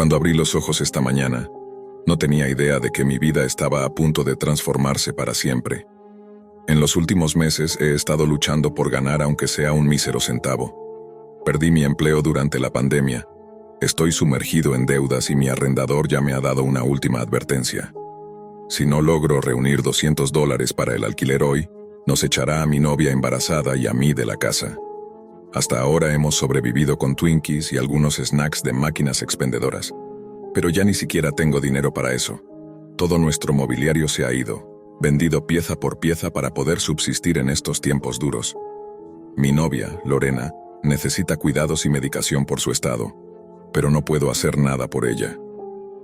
Cuando abrí los ojos esta mañana, no tenía idea de que mi vida estaba a punto de transformarse para siempre. En los últimos meses he estado luchando por ganar aunque sea un mísero centavo. Perdí mi empleo durante la pandemia. Estoy sumergido en deudas y mi arrendador ya me ha dado una última advertencia. Si no logro reunir $200 para el alquiler hoy, nos echará a mi novia embarazada y a mí de la casa. Hasta ahora hemos sobrevivido con Twinkies y algunos snacks de máquinas expendedoras. Pero ya ni siquiera tengo dinero para eso. Todo nuestro mobiliario se ha ido, vendido pieza por pieza para poder subsistir en estos tiempos duros. Mi novia, Lorena, necesita cuidados y medicación por su estado, pero no puedo hacer nada por ella.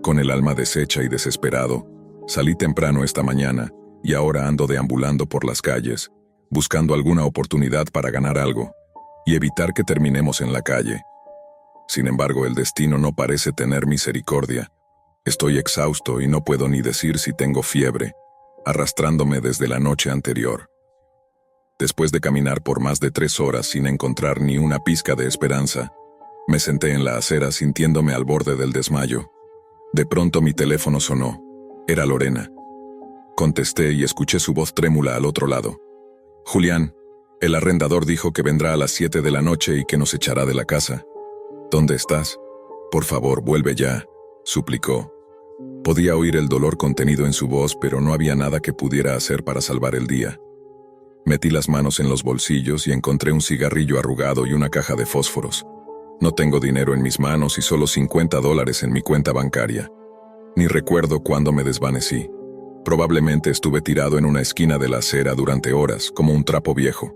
Con el alma deshecha y desesperado, salí temprano esta mañana y ahora ando deambulando por las calles, buscando alguna oportunidad para ganar algo y evitar que terminemos en la calle. Sin embargo, el destino no parece tener misericordia. Estoy exhausto y no puedo ni decir si tengo fiebre, arrastrándome desde la noche anterior. Después de caminar por más de 3 horas sin encontrar ni una pizca de esperanza, me senté en la acera sintiéndome al borde del desmayo. De pronto mi teléfono sonó. Era Lorena. Contesté y escuché su voz trémula al otro lado. Julián, el arrendador dijo que vendrá a las 7 de la noche y que nos echará de la casa. ¿Dónde estás? Por favor, vuelve ya, suplicó. Podía oír el dolor contenido en su voz, pero no había nada que pudiera hacer para salvar el día. Metí las manos en los bolsillos y encontré un cigarrillo arrugado y una caja de fósforos. No tengo dinero en mis manos y solo $50 en mi cuenta bancaria. Ni recuerdo cuándo me desvanecí. Probablemente estuve tirado en una esquina de la acera durante horas, como un trapo viejo.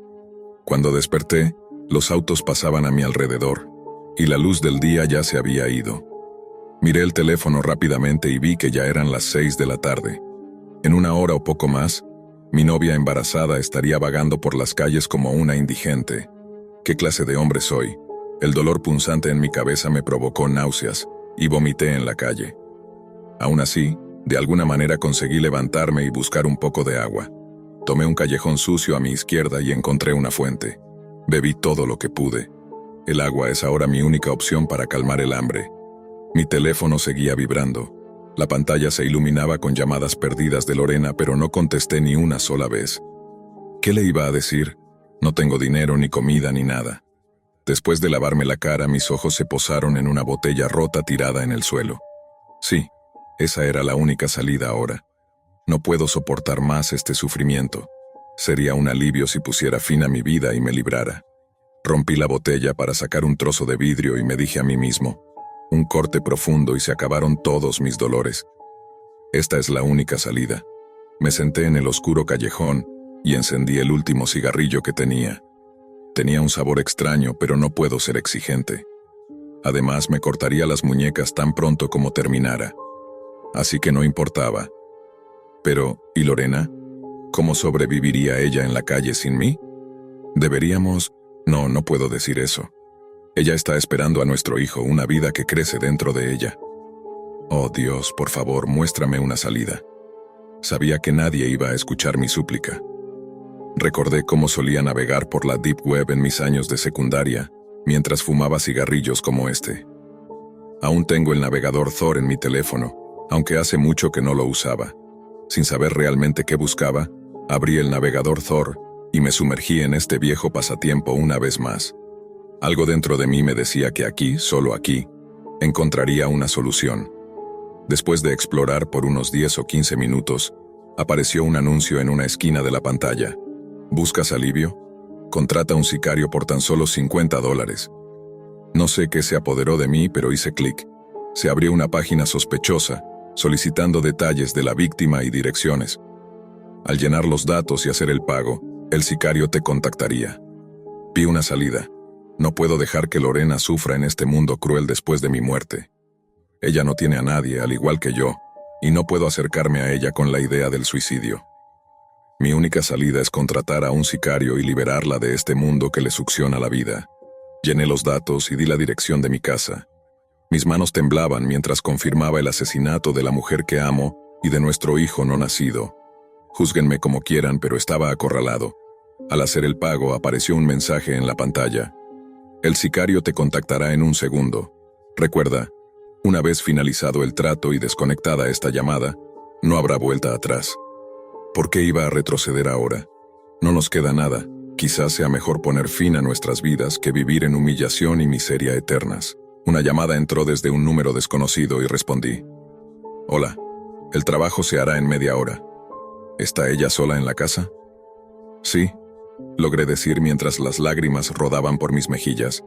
Cuando desperté, los autos pasaban a mi alrededor, y la luz del día ya se había ido. Miré el teléfono rápidamente y vi que ya eran las 6 de la tarde. En una hora o poco más, mi novia embarazada estaría vagando por las calles como una indigente. ¿Qué clase de hombre soy? El dolor punzante en mi cabeza me provocó náuseas, y vomité en la calle. Aún así, de alguna manera conseguí levantarme y buscar un poco de agua. Tomé un callejón sucio a mi izquierda y encontré una fuente. Bebí todo lo que pude. El agua es ahora mi única opción para calmar el hambre. Mi teléfono seguía vibrando. La pantalla se iluminaba con llamadas perdidas de Lorena, pero no contesté ni una sola vez. ¿Qué le iba a decir? No tengo dinero, ni comida, ni nada. Después de lavarme la cara, mis ojos se posaron en una botella rota tirada en el suelo. Sí, esa era la única salida ahora. No puedo soportar más este sufrimiento. Sería un alivio si pusiera fin a mi vida y me librara. Rompí la botella para sacar un trozo de vidrio y me dije a mí mismo, un corte profundo y se acabaron todos mis dolores. Esta es la única salida. Me senté en el oscuro callejón y encendí el último cigarrillo que tenía. Tenía un sabor extraño, pero no puedo ser exigente. Además, me cortaría las muñecas tan pronto como terminara. Así que no importaba. Pero, ¿y Lorena? ¿Cómo sobreviviría ella en la calle sin mí? Deberíamos... No puedo decir eso. Ella está esperando a nuestro hijo, una vida que crece dentro de ella. Oh Dios, por favor, muéstrame una salida. Sabía que nadie iba a escuchar mi súplica. Recordé cómo solía navegar por la Deep Web en mis años de secundaria, mientras fumaba cigarrillos como este. Aún tengo el navegador Tor en mi teléfono, aunque hace mucho que no lo usaba. Sin saber realmente qué buscaba, abrí el navegador Tor y me sumergí en este viejo pasatiempo una vez más. Algo dentro de mí me decía que aquí, solo aquí, encontraría una solución. Después de explorar por unos 10 o 15 minutos, apareció un anuncio en una esquina de la pantalla. ¿Buscas alivio? Contrata un sicario por tan solo $50. No sé qué se apoderó de mí, pero hice clic. Se abrió una página sospechosa, solicitando detalles de la víctima y direcciones. Al llenar los datos y hacer el pago, el sicario te contactaría. Vi una salida. No puedo dejar que Lorena sufra en este mundo cruel después de mi muerte. Ella no tiene a nadie, al igual que yo, y no puedo acercarme a ella con la idea del suicidio. Mi única salida es contratar a un sicario y liberarla de este mundo que le succiona la vida. Llené los datos y di la dirección de mi casa. Mis manos temblaban mientras confirmaba el asesinato de la mujer que amo y de nuestro hijo no nacido. Júzguenme como quieran, pero estaba acorralado. Al hacer el pago apareció un mensaje en la pantalla. El sicario te contactará en un segundo. Recuerda, Una vez finalizado el trato y desconectada esta llamada, no habrá vuelta atrás. ¿Por qué iba a retroceder ahora? No nos queda nada. Quizás sea mejor poner fin a nuestras vidas que vivir en humillación y miseria eternas. Una llamada entró desde un número desconocido y respondí. Hola, el trabajo se hará en media hora. ¿Está ella sola en la casa? Sí, logré decir mientras las lágrimas rodaban por mis mejillas.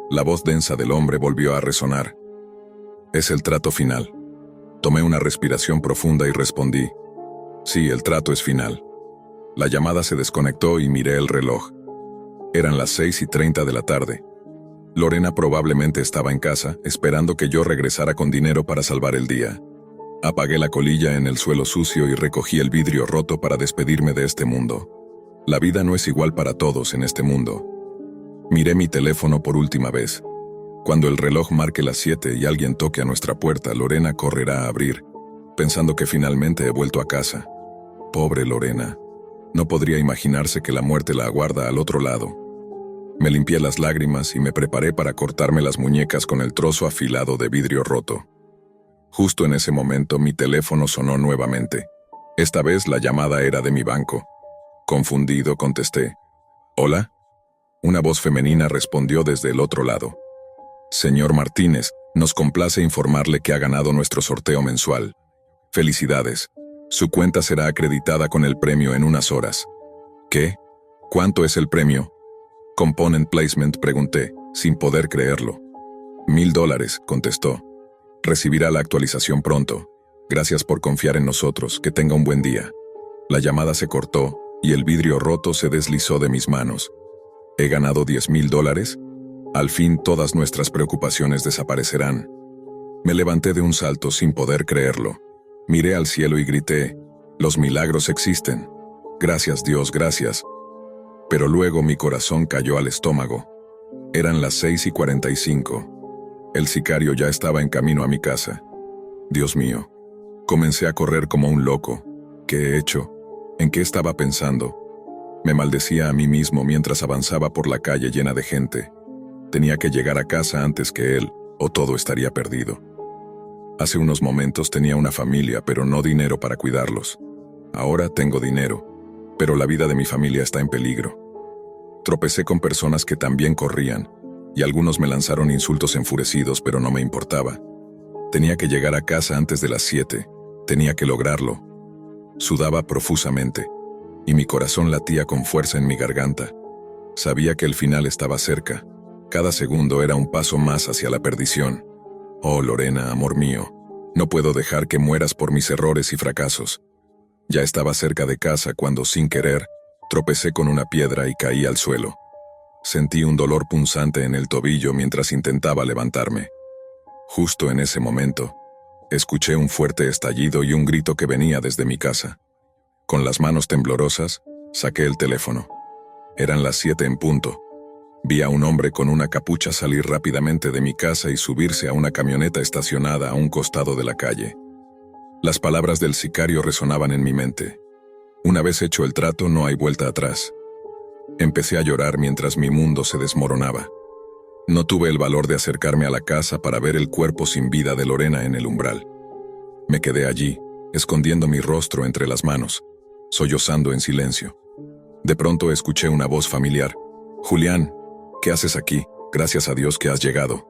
La voz densa del hombre volvió a resonar. Es el trato final. Tomé una respiración profunda y respondí. Sí, el trato es final. La llamada se desconectó y miré el reloj. Eran las 6:30 de la tarde. Lorena probablemente estaba en casa, esperando que yo regresara con dinero para salvar el día. Apagué la colilla en el suelo sucio y recogí el vidrio roto para despedirme de este mundo. La vida no es igual para todos en este mundo. Miré mi teléfono por última vez. Cuando el reloj marque las 7 y alguien toque a nuestra puerta, Lorena correrá a abrir, pensando que finalmente he vuelto a casa. Pobre Lorena. No podría imaginarse que la muerte la aguarda al otro lado. Me limpié las lágrimas y me preparé para cortarme las muñecas con el trozo afilado de vidrio roto. Justo en ese momento mi teléfono sonó nuevamente. Esta vez la llamada era de mi banco. Confundido contesté. ¿Hola? Una voz femenina respondió desde el otro lado. Señor Martínez, nos complace informarle que ha ganado nuestro sorteo mensual. Felicidades. Su cuenta será acreditada con el premio en unas horas. ¿Qué? ¿Cuánto es el premio? Component Placement, pregunté, sin poder creerlo. $1000, contestó. Recibirá la actualización pronto. Gracias por confiar en nosotros, que tenga un buen día. La llamada se cortó y el vidrio roto se deslizó de mis manos. ¿He ganado $10,000? Al fin todas nuestras preocupaciones desaparecerán. Me levanté de un salto sin poder creerlo. Miré al cielo y grité, los milagros existen. Gracias Dios, gracias. Pero luego mi corazón cayó al estómago. Eran las 6:45. El sicario ya estaba en camino a mi casa. Dios mío. Comencé a correr como un loco. ¿Qué he hecho? ¿En qué estaba pensando? Me maldecía a mí mismo mientras avanzaba por la calle llena de gente. Tenía que llegar a casa antes que él, o todo estaría perdido. Hace unos momentos tenía una familia, pero no dinero para cuidarlos. Ahora tengo dinero, pero la vida de mi familia está en peligro. Tropecé con personas que también corrían, y algunos me lanzaron insultos enfurecidos, pero no me importaba. Tenía que llegar a casa antes de las 7. Tenía que lograrlo. Sudaba profusamente, y mi corazón latía con fuerza en mi garganta. Sabía que el final estaba cerca. Cada segundo era un paso más hacia la perdición. Oh, Lorena, amor mío, no puedo dejar que mueras por mis errores y fracasos. Ya estaba cerca de casa cuando, sin querer, tropecé con una piedra y caí al suelo. Sentí un dolor punzante en el tobillo mientras intentaba levantarme. Justo en ese momento, escuché un fuerte estallido y un grito que venía desde mi casa. Con las manos temblorosas, saqué el teléfono. Eran las 7 en punto. Vi a un hombre con una capucha salir rápidamente de mi casa y subirse a una camioneta estacionada a un costado de la calle. Las palabras del sicario resonaban en mi mente. Una vez hecho el trato, no hay vuelta atrás. Empecé a llorar mientras mi mundo se desmoronaba. No tuve el valor de acercarme a la casa para ver el cuerpo sin vida de Lorena en el umbral. Me quedé allí, escondiendo mi rostro entre las manos, sollozando en silencio. De pronto escuché una voz familiar. «Julián, ¿qué haces aquí? Gracias a Dios que has llegado».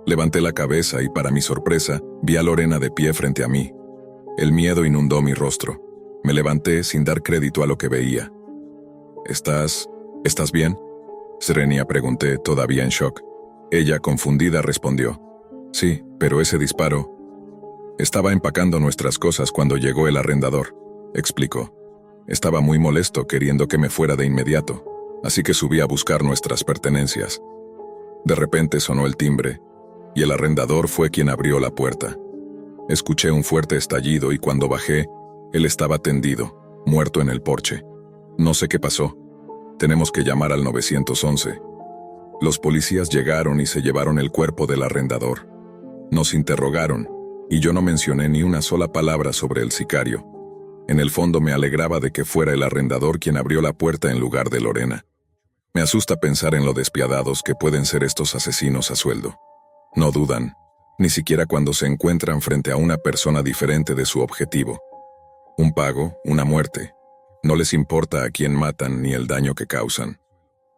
Levanté la cabeza y, para mi sorpresa, vi a Lorena de pie frente a mí. El miedo inundó mi rostro. Me levanté sin dar crédito a lo que veía. ¿Estás bien?», Serenia pregunté, todavía en shock. Ella, confundida, respondió. «Sí, pero ese disparo...». «Estaba empacando nuestras cosas cuando llegó el arrendador», explicó. «Estaba muy molesto, queriendo que me fuera de inmediato, así que subí a buscar nuestras pertenencias. De repente sonó el timbre, y el arrendador fue quien abrió la puerta. Escuché un fuerte estallido y cuando bajé, él estaba tendido, muerto en el porche. No sé qué pasó. Tenemos que llamar al 911. Los policías llegaron y se llevaron el cuerpo del arrendador. Nos interrogaron, y yo no mencioné ni una sola palabra sobre el sicario. En el fondo me alegraba de que fuera el arrendador quien abrió la puerta en lugar de Lorena. Me asusta pensar en lo despiadados que pueden ser estos asesinos a sueldo. No dudan, ni siquiera cuando se encuentran frente a una persona diferente de su objetivo. Un pago, una muerte. No les importa a quién matan ni el daño que causan.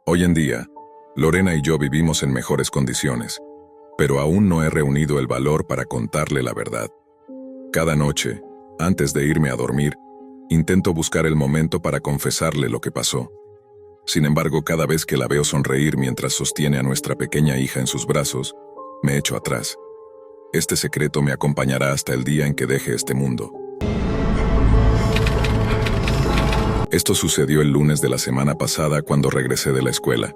Hoy en día, Lorena y yo vivimos en mejores condiciones, pero aún no he reunido el valor para contarle la verdad. Cada noche, antes de irme a dormir, intento buscar el momento para confesarle lo que pasó. Sin embargo, cada vez que la veo sonreír mientras sostiene a nuestra pequeña hija en sus brazos, me echo atrás. Este secreto me acompañará hasta el día en que deje este mundo. Esto sucedió el lunes de la semana pasada cuando regresé de la escuela.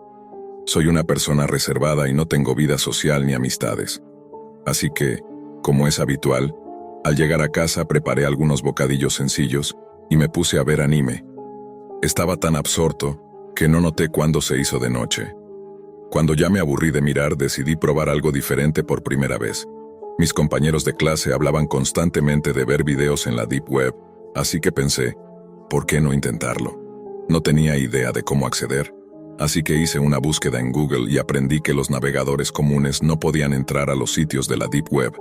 Soy una persona reservada y no tengo vida social ni amistades. Así que, como es habitual, al llegar a casa preparé algunos bocadillos sencillos y me puse a ver anime. Estaba tan absorto que no noté cuándo se hizo de noche. Cuando ya me aburrí de mirar, decidí probar algo diferente por primera vez. Mis compañeros de clase hablaban constantemente de ver videos en la Deep Web, así que pensé, ¿por qué no intentarlo? No tenía idea de cómo acceder, así que hice una búsqueda en Google y aprendí que los navegadores comunes no podían entrar a los sitios de la Deep Web.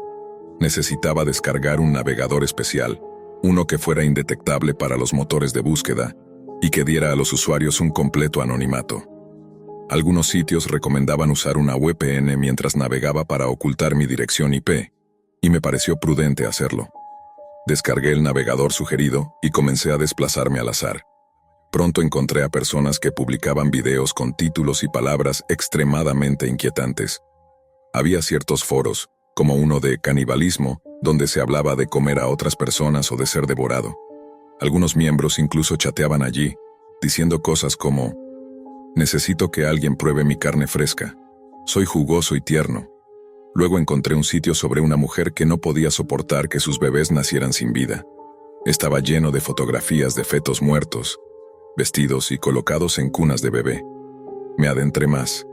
Necesitaba descargar un navegador especial, uno que fuera indetectable para los motores de búsqueda y que diera a los usuarios un completo anonimato. Algunos sitios recomendaban usar una VPN mientras navegaba para ocultar mi dirección IP, y me pareció prudente hacerlo. Descargué el navegador sugerido y comencé a desplazarme al azar. Pronto encontré a personas que publicaban videos con títulos y palabras extremadamente inquietantes. Había ciertos foros, como uno de canibalismo, donde se hablaba de comer a otras personas o de ser devorado. Algunos miembros incluso chateaban allí, diciendo cosas como: necesito que alguien pruebe mi carne fresca. Soy jugoso y tierno. Luego encontré un sitio sobre una mujer que no podía soportar que sus bebés nacieran sin vida. Estaba lleno de fotografías de fetos muertos, vestidos y colocados en cunas de bebé. Me adentré más.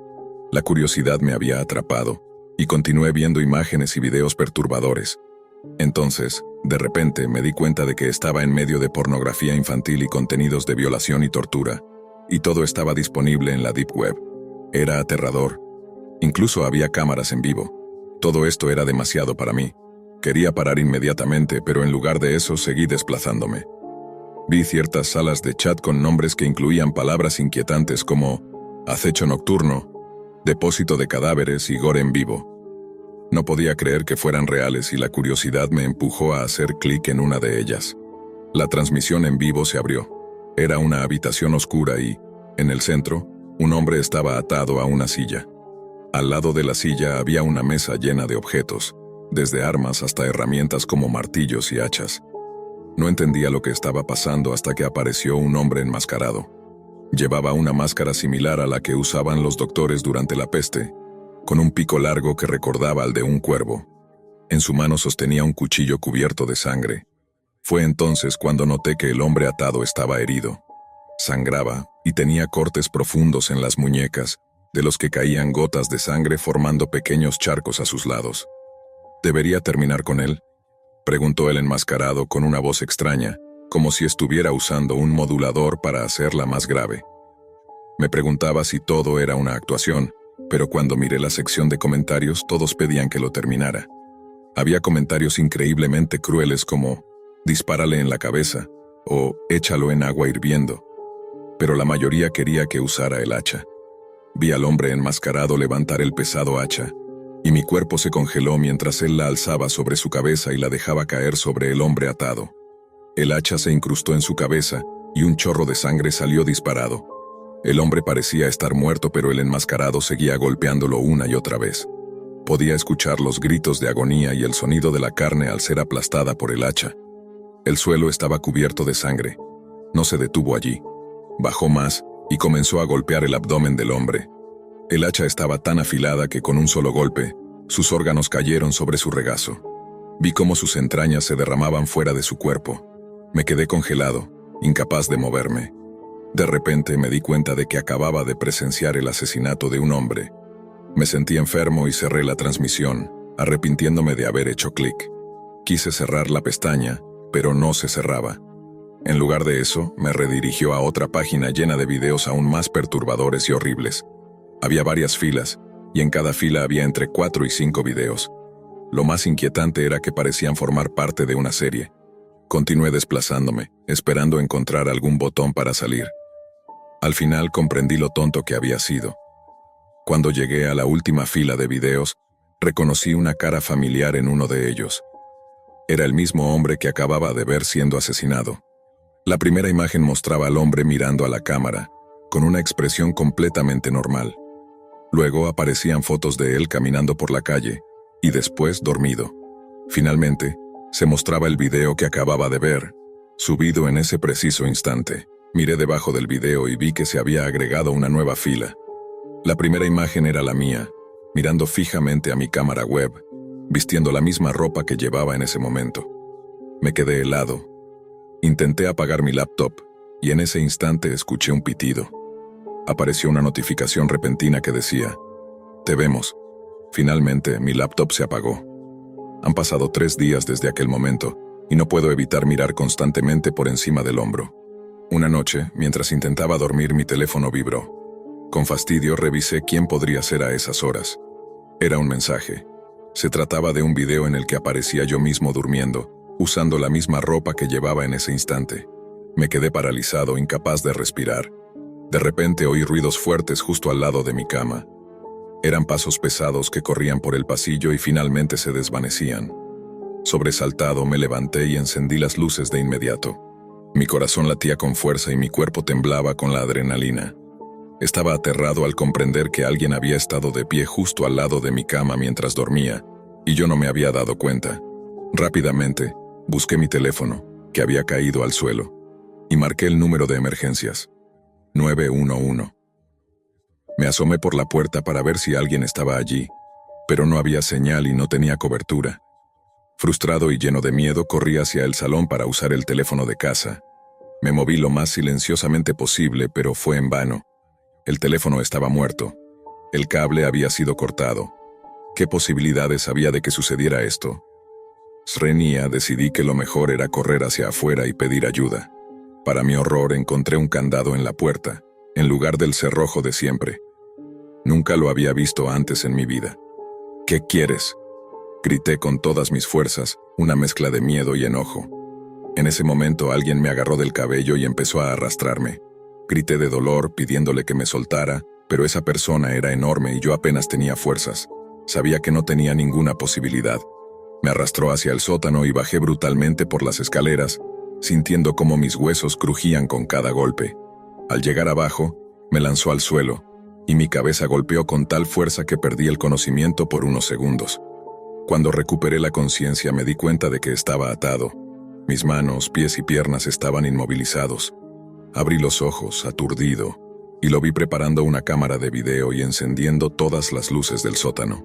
La curiosidad me había atrapado, y continué viendo imágenes y videos perturbadores. Entonces, de repente, me di cuenta de que estaba en medio de pornografía infantil y contenidos de violación y tortura, y todo estaba disponible en la Deep Web. Era aterrador. Incluso había cámaras en vivo. Todo esto era demasiado para mí. Quería parar inmediatamente, pero en lugar de eso seguí desplazándome. Vi ciertas salas de chat con nombres que incluían palabras inquietantes como acecho nocturno, depósito de cadáveres y gore en vivo. No podía creer que fueran reales y la curiosidad me empujó a hacer clic en una de ellas. La transmisión en vivo se abrió. Era una habitación oscura y, en el centro, un hombre estaba atado a una silla. Al lado de la silla había una mesa llena de objetos, desde armas hasta herramientas como martillos y hachas. No entendía lo que estaba pasando hasta que apareció un hombre enmascarado. Llevaba una máscara similar a la que usaban los doctores durante la peste, con un pico largo que recordaba al de un cuervo. En su mano sostenía un cuchillo cubierto de sangre. Fue entonces cuando noté que el hombre atado estaba herido. Sangraba y tenía cortes profundos en las muñecas, de los que caían gotas de sangre formando pequeños charcos a sus lados. ¿Debería terminar con él?, preguntó el enmascarado con una voz extraña, como si estuviera usando un modulador para hacerla más grave. Me preguntaba si todo era una actuación, pero cuando miré la sección de comentarios todos pedían que lo terminara. Había comentarios increíblemente crueles como «dispárale en la cabeza» o «échalo en agua hirviendo», pero la mayoría quería que usara el hacha. Vi al hombre enmascarado levantar el pesado hacha, y mi cuerpo se congeló mientras él la alzaba sobre su cabeza y la dejaba caer sobre el hombre atado. El hacha se incrustó en su cabeza, y un chorro de sangre salió disparado. El hombre parecía estar muerto, pero el enmascarado seguía golpeándolo una y otra vez. Podía escuchar los gritos de agonía y el sonido de la carne al ser aplastada por el hacha. El suelo estaba cubierto de sangre. No se detuvo allí. Bajó más y comenzó a golpear el abdomen del hombre. El hacha estaba tan afilada que con un solo golpe, sus órganos cayeron sobre su regazo. Vi cómo sus entrañas se derramaban fuera de su cuerpo. Me quedé congelado, incapaz de moverme. De repente me di cuenta de que acababa de presenciar el asesinato de un hombre. Me sentí enfermo y cerré la transmisión, arrepintiéndome de haber hecho clic. Quise cerrar la pestaña, pero no se cerraba. En lugar de eso, me redirigió a otra página llena de videos aún más perturbadores y horribles. Había varias filas, y en cada fila había entre 4 y 5 videos. Lo más inquietante era que parecían formar parte de una serie. Continué desplazándome, esperando encontrar algún botón para salir. Al final comprendí lo tonto que había sido. Cuando llegué a la última fila de videos, reconocí una cara familiar en uno de ellos. Era el mismo hombre que acababa de ver siendo asesinado. La primera imagen mostraba al hombre mirando a la cámara, con una expresión completamente normal. Luego aparecían fotos de él caminando por la calle, y después dormido. Finalmente, se mostraba el video que acababa de ver, subido en ese preciso instante. Miré debajo del video y vi que se había agregado una nueva fila. La primera imagen era la mía, mirando fijamente a mi cámara web, vistiendo la misma ropa que llevaba en ese momento. Me quedé helado. Intenté apagar mi laptop, y en ese instante escuché un pitido. Apareció una notificación repentina que decía: «Te vemos». Finalmente, mi laptop se apagó. Han pasado 3 días desde aquel momento, y no puedo evitar mirar constantemente por encima del hombro. Una noche, mientras intentaba dormir, mi teléfono vibró. Con fastidio revisé quién podría ser a esas horas. Era un mensaje. Se trataba de un video en el que aparecía yo mismo durmiendo, usando la misma ropa que llevaba en ese instante. Me quedé paralizado, incapaz de respirar. De repente oí ruidos fuertes justo al lado de mi cama. Eran pasos pesados que corrían por el pasillo y finalmente se desvanecían. Sobresaltado, me levanté y encendí las luces de inmediato. Mi corazón latía con fuerza y mi cuerpo temblaba con la adrenalina. Estaba aterrado al comprender que alguien había estado de pie justo al lado de mi cama mientras dormía, y yo no me había dado cuenta. Rápidamente, busqué mi teléfono, que había caído al suelo, y marqué el número de emergencias: 911. Me asomé por la puerta para ver si alguien estaba allí, pero no había señal y no tenía cobertura. Frustrado y lleno de miedo, corrí hacia el salón para usar el teléfono de casa. Me moví lo más silenciosamente posible, pero fue en vano. El teléfono estaba muerto. El cable había sido cortado. ¿Qué posibilidades había de que sucediera esto? Srenia, decidí que lo mejor era correr hacia afuera y pedir ayuda. Para mi horror, encontré un candado en la puerta, en lugar del cerrojo de siempre. Nunca lo había visto antes en mi vida. «¿Qué quieres?», grité con todas mis fuerzas, una mezcla de miedo y enojo. En ese momento alguien me agarró del cabello y empezó a arrastrarme. Grité de dolor, pidiéndole que me soltara, pero esa persona era enorme y yo apenas tenía fuerzas. Sabía que no tenía ninguna posibilidad. Me arrastró hacia el sótano y bajé brutalmente por las escaleras, sintiendo cómo mis huesos crujían con cada golpe. Al llegar abajo, me lanzó al suelo, y mi cabeza golpeó con tal fuerza que perdí el conocimiento por unos segundos. Cuando recuperé la conciencia me di cuenta de que estaba atado. Mis manos, pies y piernas estaban inmovilizados. Abrí los ojos, aturdido, y lo vi preparando una cámara de video y encendiendo todas las luces del sótano.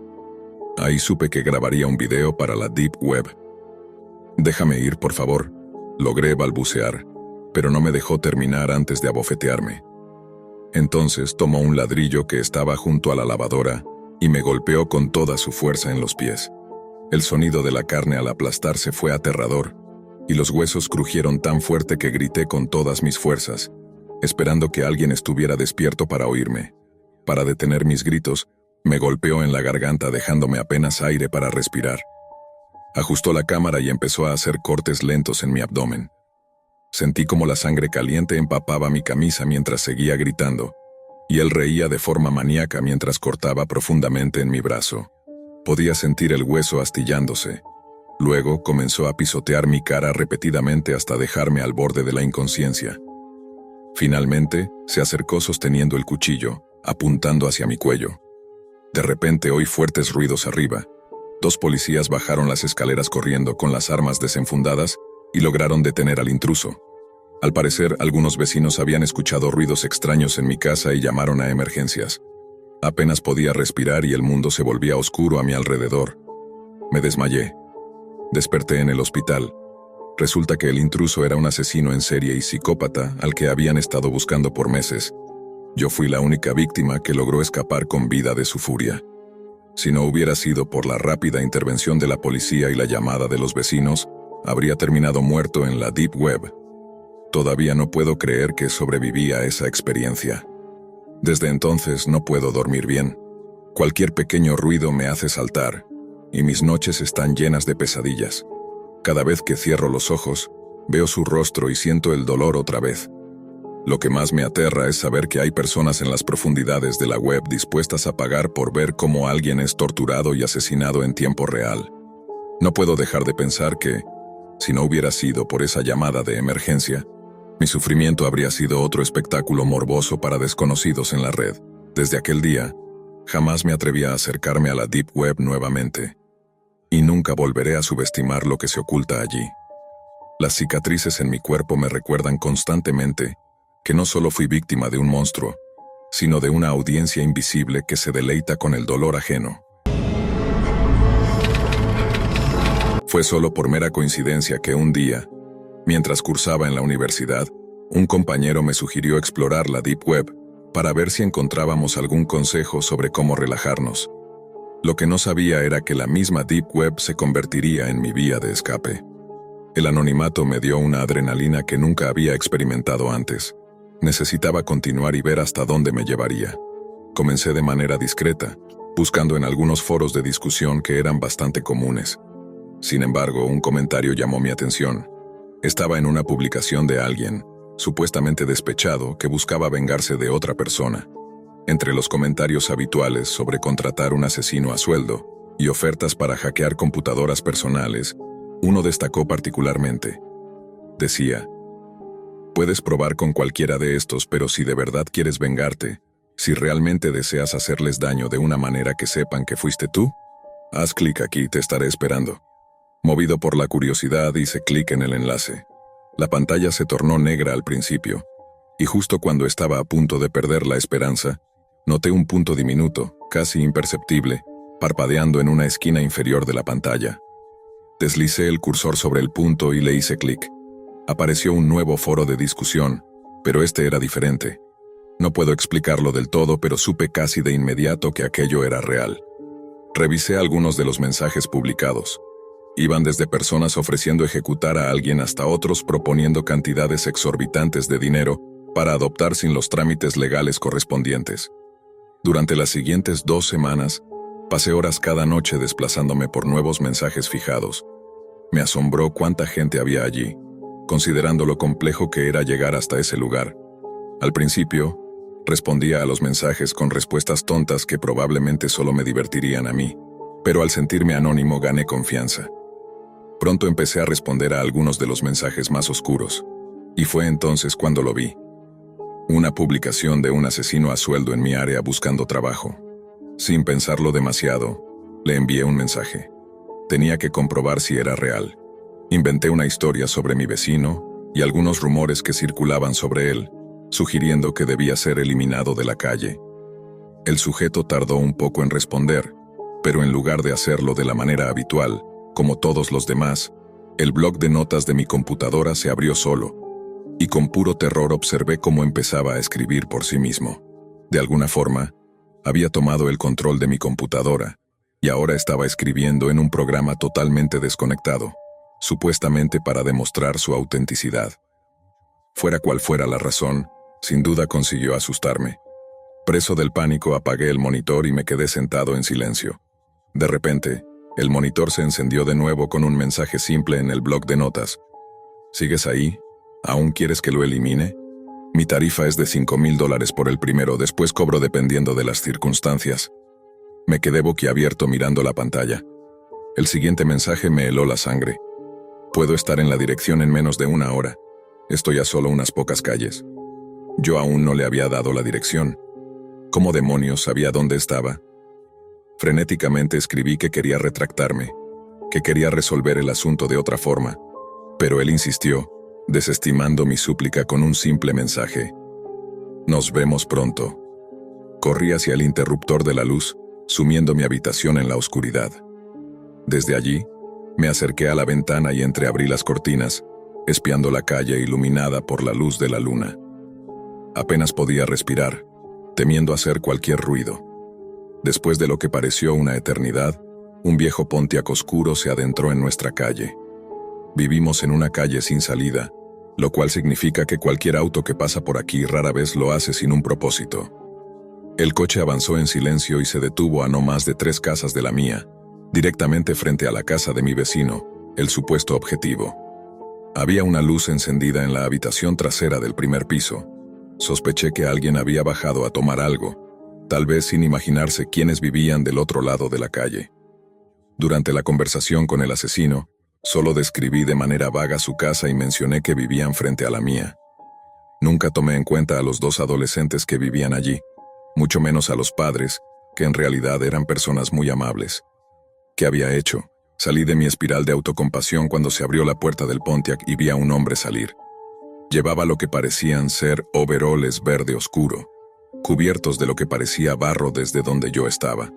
Ahí supe que grabaría un video para la Deep Web. «Déjame ir, por favor», logré balbucear, pero no me dejó terminar antes de abofetearme. Entonces tomó un ladrillo que estaba junto a la lavadora y me golpeó con toda su fuerza en los pies. El sonido de la carne al aplastarse fue aterrador, y los huesos crujieron tan fuerte que grité con todas mis fuerzas, esperando que alguien estuviera despierto para oírme. Para detener mis gritos, me golpeó en la garganta dejándome apenas aire para respirar. Ajustó la cámara y empezó a hacer cortes lentos en mi abdomen. Sentí como la sangre caliente empapaba mi camisa mientras seguía gritando, y él reía de forma maníaca mientras cortaba profundamente en mi brazo. Podía sentir el hueso astillándose. Luego comenzó a pisotear mi cara repetidamente hasta dejarme al borde de la inconsciencia. Finalmente, se acercó sosteniendo el cuchillo, apuntando hacia mi cuello. De repente oí fuertes ruidos arriba. 2 policías bajaron las escaleras corriendo con las armas desenfundadas y lograron detener al intruso. Al parecer, algunos vecinos habían escuchado ruidos extraños en mi casa y llamaron a emergencias. Apenas podía respirar y el mundo se volvía oscuro a mi alrededor. Me desmayé. Desperté en el hospital. Resulta que el intruso era un asesino en serie y psicópata al que habían estado buscando por meses. Yo fui la única víctima que logró escapar con vida de su furia. Si no hubiera sido por la rápida intervención de la policía y la llamada de los vecinos, habría terminado muerto en la Deep Web. Todavía no puedo creer que sobreviví a esa experiencia. Desde entonces no puedo dormir bien. Cualquier pequeño ruido me hace saltar, y mis noches están llenas de pesadillas. Cada vez que cierro los ojos, veo su rostro y siento el dolor otra vez. Lo que más me aterra es saber que hay personas en las profundidades de la web dispuestas a pagar por ver cómo alguien es torturado y asesinado en tiempo real. No puedo dejar de pensar que, si no hubiera sido por esa llamada de emergencia, mi sufrimiento habría sido otro espectáculo morboso para desconocidos en la red. Desde aquel día, jamás me atreví a acercarme a la Deep Web nuevamente. Y nunca volveré a subestimar lo que se oculta allí. Las cicatrices en mi cuerpo me recuerdan constantemente que no solo fui víctima de un monstruo, sino de una audiencia invisible que se deleita con el dolor ajeno. Fue solo por mera coincidencia que un día, mientras cursaba en la universidad, un compañero me sugirió explorar la Deep Web para ver si encontrábamos algún consejo sobre cómo relajarnos. Lo que no sabía era que la misma Deep Web se convertiría en mi vía de escape. El anonimato me dio una adrenalina que nunca había experimentado antes. Necesitaba continuar y ver hasta dónde me llevaría. Comencé de manera discreta, buscando en algunos foros de discusión que eran bastante comunes. Sin embargo, un comentario llamó mi atención. Estaba en una publicación de alguien, supuestamente despechado, que buscaba vengarse de otra persona. Entre los comentarios habituales sobre contratar un asesino a sueldo y ofertas para hackear computadoras personales, uno destacó particularmente. Decía: puedes probar con cualquiera de estos, pero si de verdad quieres vengarte, si realmente deseas hacerles daño de una manera que sepan que fuiste tú, haz clic aquí, te estaré esperando. Movido por la curiosidad, hice clic en el enlace. La pantalla se tornó negra al principio, y justo cuando estaba a punto de perder la esperanza, noté un punto diminuto, casi imperceptible, parpadeando en una esquina inferior de la pantalla. Deslicé el cursor sobre el punto y le hice clic. Apareció un nuevo foro de discusión, pero este era diferente. No puedo explicarlo del todo, pero supe casi de inmediato que aquello era real. Revisé algunos de los mensajes publicados. Iban desde personas ofreciendo ejecutar a alguien hasta otros proponiendo cantidades exorbitantes de dinero para adoptar sin los trámites legales correspondientes. Durante las siguientes 2 semanas, pasé horas cada noche desplazándome por nuevos mensajes fijados. Me asombró cuánta gente había allí, considerando lo complejo que era llegar hasta ese lugar. Al principio, respondía a los mensajes con respuestas tontas que probablemente solo me divertirían a mí, pero al sentirme anónimo gané confianza. Pronto empecé a responder a algunos de los mensajes más oscuros, y fue entonces cuando lo vi. Una publicación de un asesino a sueldo en mi área buscando trabajo. Sin pensarlo demasiado, le envié un mensaje. Tenía que comprobar si era real. Inventé una historia sobre mi vecino y algunos rumores que circulaban sobre él, sugiriendo que debía ser eliminado de la calle. El sujeto tardó un poco en responder, pero en lugar de hacerlo de la manera habitual, como todos los demás, el bloc de notas de mi computadora se abrió solo, y con puro terror observé cómo empezaba a escribir por sí mismo. De alguna forma, había tomado el control de mi computadora, y ahora estaba escribiendo en un programa totalmente desconectado, supuestamente para demostrar su autenticidad. Fuera cual fuera la razón, sin duda consiguió asustarme. Preso del pánico, apagué el monitor y me quedé sentado en silencio. De repente, el monitor se encendió de nuevo con un mensaje simple en el bloc de notas. ¿Sigues ahí? ¿Aún quieres que lo elimine? Mi tarifa es de $5,000 por el primero, después cobro dependiendo de las circunstancias. Me quedé boquiabierto mirando la pantalla. El siguiente mensaje me heló la sangre. Puedo estar en la dirección en menos de 1 hora. Estoy a solo unas pocas calles. Yo aún no le había dado la dirección. ¿Cómo demonios sabía dónde estaba? Frenéticamente escribí que quería retractarme, que quería resolver el asunto de otra forma, pero él insistió, desestimando mi súplica con un simple mensaje. Nos vemos pronto. Corrí hacia el interruptor de la luz, sumiendo mi habitación en la oscuridad. Desde allí, me acerqué a la ventana y entreabrí las cortinas, espiando la calle iluminada por la luz de la luna. Apenas podía respirar, temiendo hacer cualquier ruido. Después de lo que pareció una eternidad, un viejo Pontiac oscuro se adentró en nuestra calle. Vivimos en una calle sin salida, lo cual significa que cualquier auto que pasa por aquí rara vez lo hace sin un propósito. El coche avanzó en silencio y se detuvo a no más de 3 casas de la mía, directamente frente a la casa de mi vecino, el supuesto objetivo. Había una luz encendida en la habitación trasera del primer piso. Sospeché que alguien había bajado a tomar algo, tal vez sin imaginarse quiénes vivían del otro lado de la calle. Durante la conversación con el asesino, solo describí de manera vaga su casa y mencioné que vivían frente a la mía. Nunca tomé en cuenta a los dos adolescentes que vivían allí, mucho menos a los padres, que en realidad eran personas muy amables. ¿Qué había hecho? Salí de mi espiral de autocompasión cuando se abrió la puerta del Pontiac y vi a un hombre salir. Llevaba lo que parecían ser overoles verde oscuro, cubiertos de lo que parecía barro desde donde yo estaba.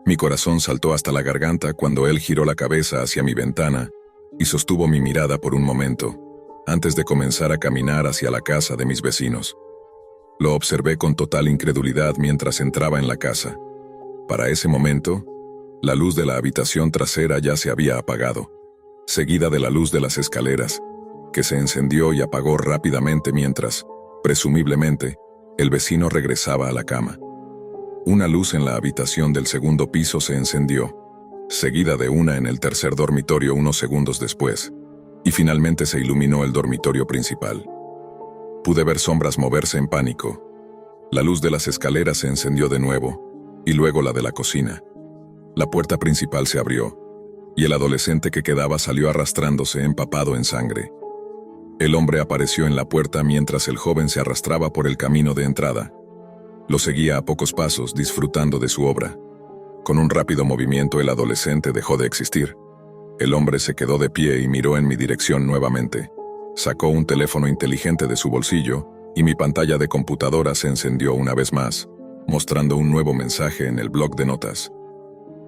Mi corazón saltó hasta la garganta cuando él giró la cabeza hacia mi ventana y sostuvo mi mirada por un momento, antes de comenzar a caminar hacia la casa de mis vecinos. Lo observé con total incredulidad mientras entraba en la casa. Para ese momento, la luz de la habitación trasera ya se había apagado, seguida de la luz de las escaleras, que se encendió y apagó rápidamente mientras, presumiblemente, el vecino regresaba a la cama. Una luz en la habitación del segundo piso se encendió, seguida de una en el tercer dormitorio unos segundos después, y finalmente se iluminó el dormitorio principal. Pude ver sombras moverse en pánico. La luz de las escaleras se encendió de nuevo, y luego la de la cocina. La puerta principal se abrió, y el adolescente que quedaba salió arrastrándose empapado en sangre. El hombre apareció en la puerta mientras el joven se arrastraba por el camino de entrada. Lo seguía a pocos pasos, disfrutando de su obra. Con un rápido movimiento el adolescente dejó de existir. El hombre se quedó de pie y miró en mi dirección nuevamente. Sacó un teléfono inteligente de su bolsillo, y mi pantalla de computadora se encendió una vez más, mostrando un nuevo mensaje en el bloc de notas.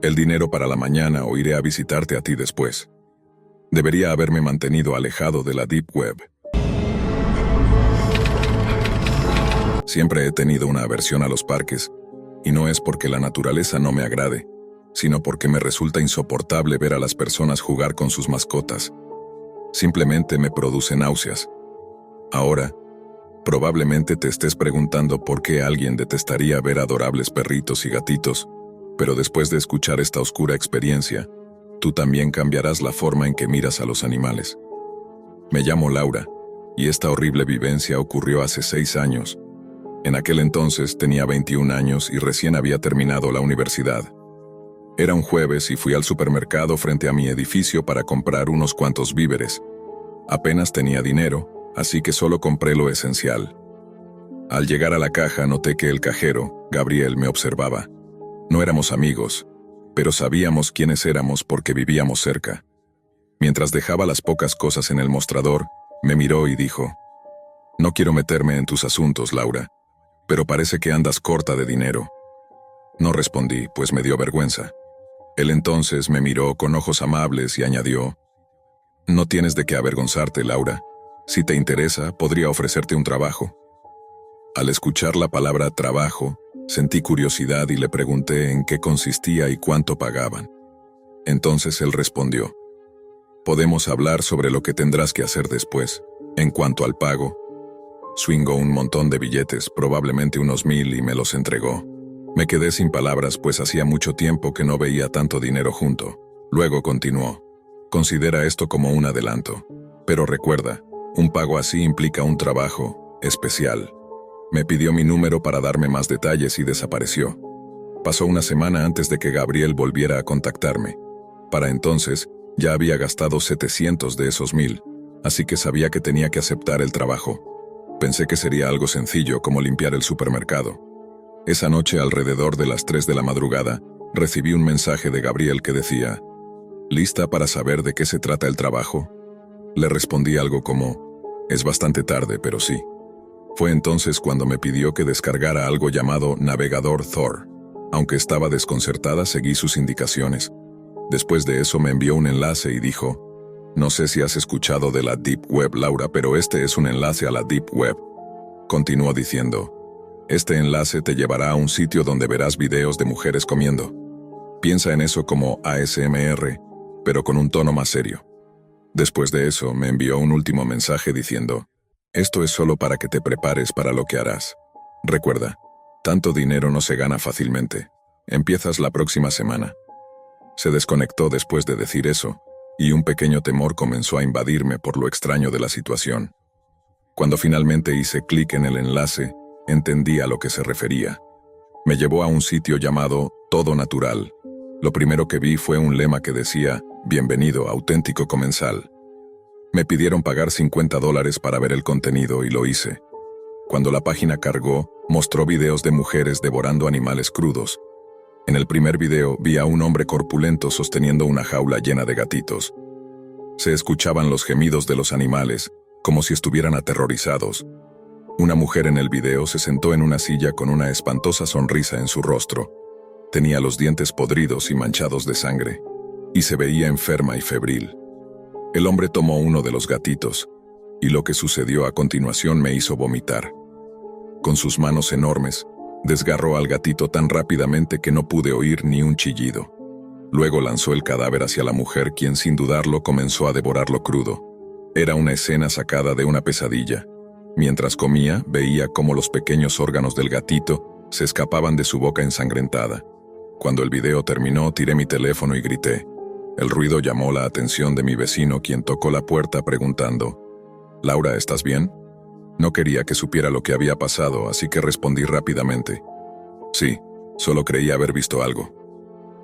El dinero para la mañana o iré a visitarte a ti después. Debería haberme mantenido alejado de la Deep Web. Siempre he tenido una aversión a los parques, y no es porque la naturaleza no me agrade, sino porque me resulta insoportable ver a las personas jugar con sus mascotas. Simplemente me produce náuseas. Ahora, probablemente te estés preguntando por qué alguien detestaría ver adorables perritos y gatitos, pero después de escuchar esta oscura experiencia, tú también cambiarás la forma en que miras a los animales. Me llamo Laura, y esta horrible vivencia ocurrió hace 6 años. En aquel entonces tenía 21 años y recién había terminado la universidad. Era un jueves y fui al supermercado frente a mi edificio para comprar unos cuantos víveres. Apenas tenía dinero, así que solo compré lo esencial. Al llegar a la caja noté que el cajero, Gabriel, me observaba. No éramos amigos, pero sabíamos quiénes éramos porque vivíamos cerca. Mientras dejaba las pocas cosas en el mostrador, me miró y dijo: «No quiero meterme en tus asuntos, Laura, pero parece que andas corta de dinero». No respondí, pues me dio vergüenza. Él entonces me miró con ojos amables y añadió: «No tienes de qué avergonzarte, Laura. Si te interesa, podría ofrecerte un trabajo». Al escuchar la palabra trabajo, sentí curiosidad y le pregunté en qué consistía y cuánto pagaban. Entonces él respondió: «Podemos hablar sobre lo que tendrás que hacer después. En cuanto al pago». Swingó un montón de billetes, probablemente unos 1000, y me los entregó. Me quedé sin palabras, pues hacía mucho tiempo que no veía tanto dinero junto. Luego continuó: «Considera esto como un adelanto. Pero recuerda, un pago así implica un trabajo especial». Me pidió mi número para darme más detalles y desapareció. Pasó una semana antes de que Gabriel volviera a contactarme. Para entonces, ya había gastado 700 de esos 1000, así que sabía que tenía que aceptar el trabajo. Pensé que sería algo sencillo como limpiar el supermercado. Esa noche, alrededor de las 3 de la madrugada, recibí un mensaje de Gabriel que decía: «¿Lista para saber de qué se trata el trabajo?». Le respondí algo como: «Es bastante tarde, pero sí». Fue entonces cuando me pidió que descargara algo llamado Navegador Thor. Aunque estaba desconcertada, seguí sus indicaciones. Después de eso me envió un enlace y dijo: «No sé si has escuchado de la Deep Web, Laura, pero este es un enlace a la Deep Web». Continuó diciendo: «Este enlace te llevará a un sitio donde verás videos de mujeres comiendo. Piensa en eso como ASMR, pero con un tono más serio». Después de eso me envió un último mensaje diciendo: «Esto es solo para que te prepares para lo que harás. Recuerda, tanto dinero no se gana fácilmente. Empiezas la próxima semana». Se desconectó después de decir eso, y un pequeño temor comenzó a invadirme por lo extraño de la situación. Cuando finalmente hice clic en el enlace, entendí a lo que se refería. Me llevó a un sitio llamado Todo Natural. Lo primero que vi fue un lema que decía, «Bienvenido, auténtico comensal». Me pidieron pagar $50 para ver el contenido y lo hice. Cuando la página cargó, mostró videos de mujeres devorando animales crudos. En el primer video vi a un hombre corpulento sosteniendo una jaula llena de gatitos. Se escuchaban los gemidos de los animales, como si estuvieran aterrorizados. Una mujer en el video se sentó en una silla con una espantosa sonrisa en su rostro. Tenía los dientes podridos y manchados de sangre, y se veía enferma y febril. El hombre tomó uno de los gatitos, y lo que sucedió a continuación me hizo vomitar. Con sus manos enormes, desgarró al gatito tan rápidamente que no pude oír ni un chillido. Luego lanzó el cadáver hacia la mujer, quien sin dudarlo comenzó a devorarlo crudo. Era una escena sacada de una pesadilla. Mientras comía, veía cómo los pequeños órganos del gatito se escapaban de su boca ensangrentada. Cuando el video terminó, tiré mi teléfono y grité. El ruido llamó la atención de mi vecino, quien tocó la puerta preguntando, «Laura, ¿estás bien?». No quería que supiera lo que había pasado, así que respondí rápidamente. Sí, solo creía haber visto algo.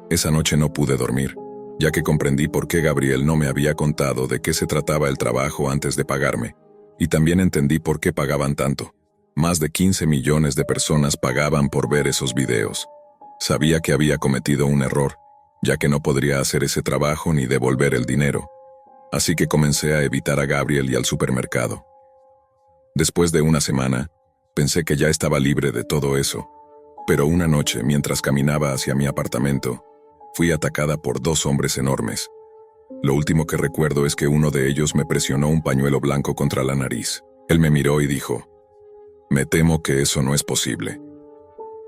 Esa noche no pude dormir, ya que comprendí por qué Gabriel no me había contado de qué se trataba el trabajo antes de pagarme, y también entendí por qué pagaban tanto. Más de 15 millones de personas pagaban por ver esos videos. Sabía que había cometido un error, ya que no podría hacer ese trabajo ni devolver el dinero. Así que comencé a evitar a Gabriel y al supermercado. Después de una semana, pensé que ya estaba libre de todo eso, pero una noche, mientras caminaba hacia mi apartamento, fui atacada por 2 hombres enormes. Lo último que recuerdo es que uno de ellos me presionó un pañuelo blanco contra la nariz. Él me miró y dijo, «Me temo que eso no es posible».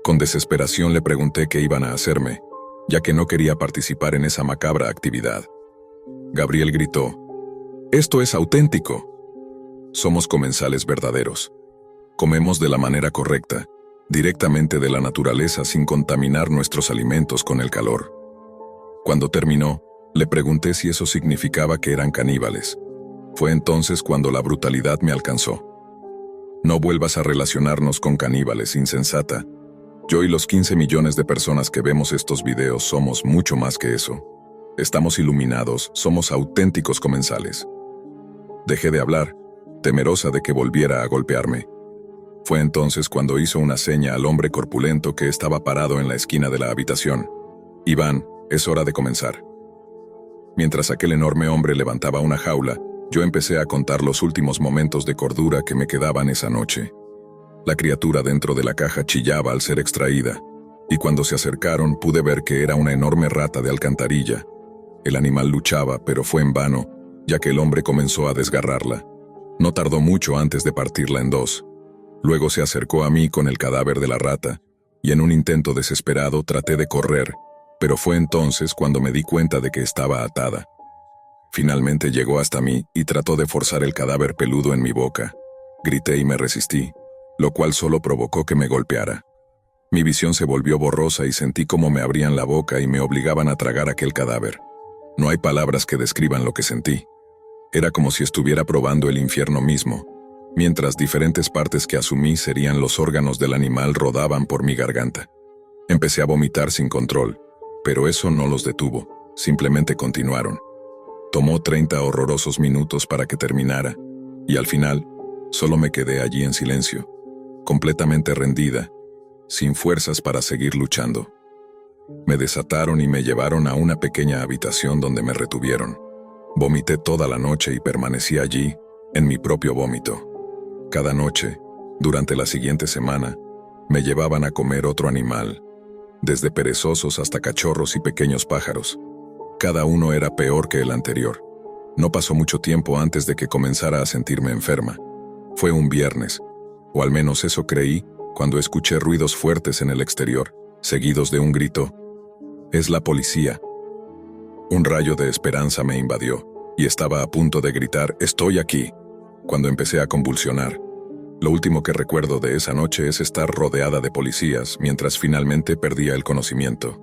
Con desesperación le pregunté qué iban a hacerme, ya que no quería participar en esa macabra actividad. Gabriel gritó, «¡Esto es auténtico! Somos comensales verdaderos. Comemos de la manera correcta, directamente de la naturaleza sin contaminar nuestros alimentos con el calor». Cuando terminó, le pregunté si eso significaba que eran caníbales. Fue entonces cuando la brutalidad me alcanzó. «No vuelvas a relacionarnos con caníbales, insensata. Yo y los 15 millones de personas que vemos estos videos somos mucho más que eso. Estamos iluminados, somos auténticos comensales». Dejé de hablar, temerosa de que volviera a golpearme. Fue entonces cuando hizo una seña al hombre corpulento que estaba parado en la esquina de la habitación. «Iván, es hora de comenzar». Mientras aquel enorme hombre levantaba una jaula, yo empecé a contar los últimos momentos de cordura que me quedaban esa noche. La criatura dentro de la caja chillaba al ser extraída, y cuando se acercaron pude ver que era una enorme rata de alcantarilla. El animal luchaba, pero fue en vano, ya que el hombre comenzó a desgarrarla. No tardó mucho antes de partirla en 2. Luego se acercó a mí con el cadáver de la rata, y en un intento desesperado traté de correr, pero fue entonces cuando me di cuenta de que estaba atada. Finalmente llegó hasta mí y trató de forzar el cadáver peludo en mi boca. Grité y me resistí, lo cual solo provocó que me golpeara. Mi visión se volvió borrosa y sentí como me abrían la boca y me obligaban a tragar aquel cadáver. No hay palabras que describan lo que sentí. Era como si estuviera probando el infierno mismo, mientras diferentes partes que asumí serían los órganos del animal rodaban por mi garganta. Empecé a vomitar sin control, pero eso no los detuvo, simplemente continuaron. Tomó 30 horrorosos minutos para que terminara, y al final, solo me quedé allí en silencio, completamente rendida, sin fuerzas para seguir luchando. Me desataron y me llevaron a una pequeña habitación donde me retuvieron. Vomité toda la noche y permanecí allí, en mi propio vómito. Cada noche, durante la siguiente semana, me llevaban a comer otro animal, desde perezosos hasta cachorros y pequeños pájaros. Cada uno era peor que el anterior. No pasó mucho tiempo antes de que comenzara a sentirme enferma. Fue un viernes, o al menos eso creí, cuando escuché ruidos fuertes en el exterior, seguidos de un grito. «Es la policía». Un rayo de esperanza me invadió, y estaba a punto de gritar «Estoy aquí», cuando empecé a convulsionar. Lo último que recuerdo de esa noche es estar rodeada de policías mientras finalmente perdía el conocimiento.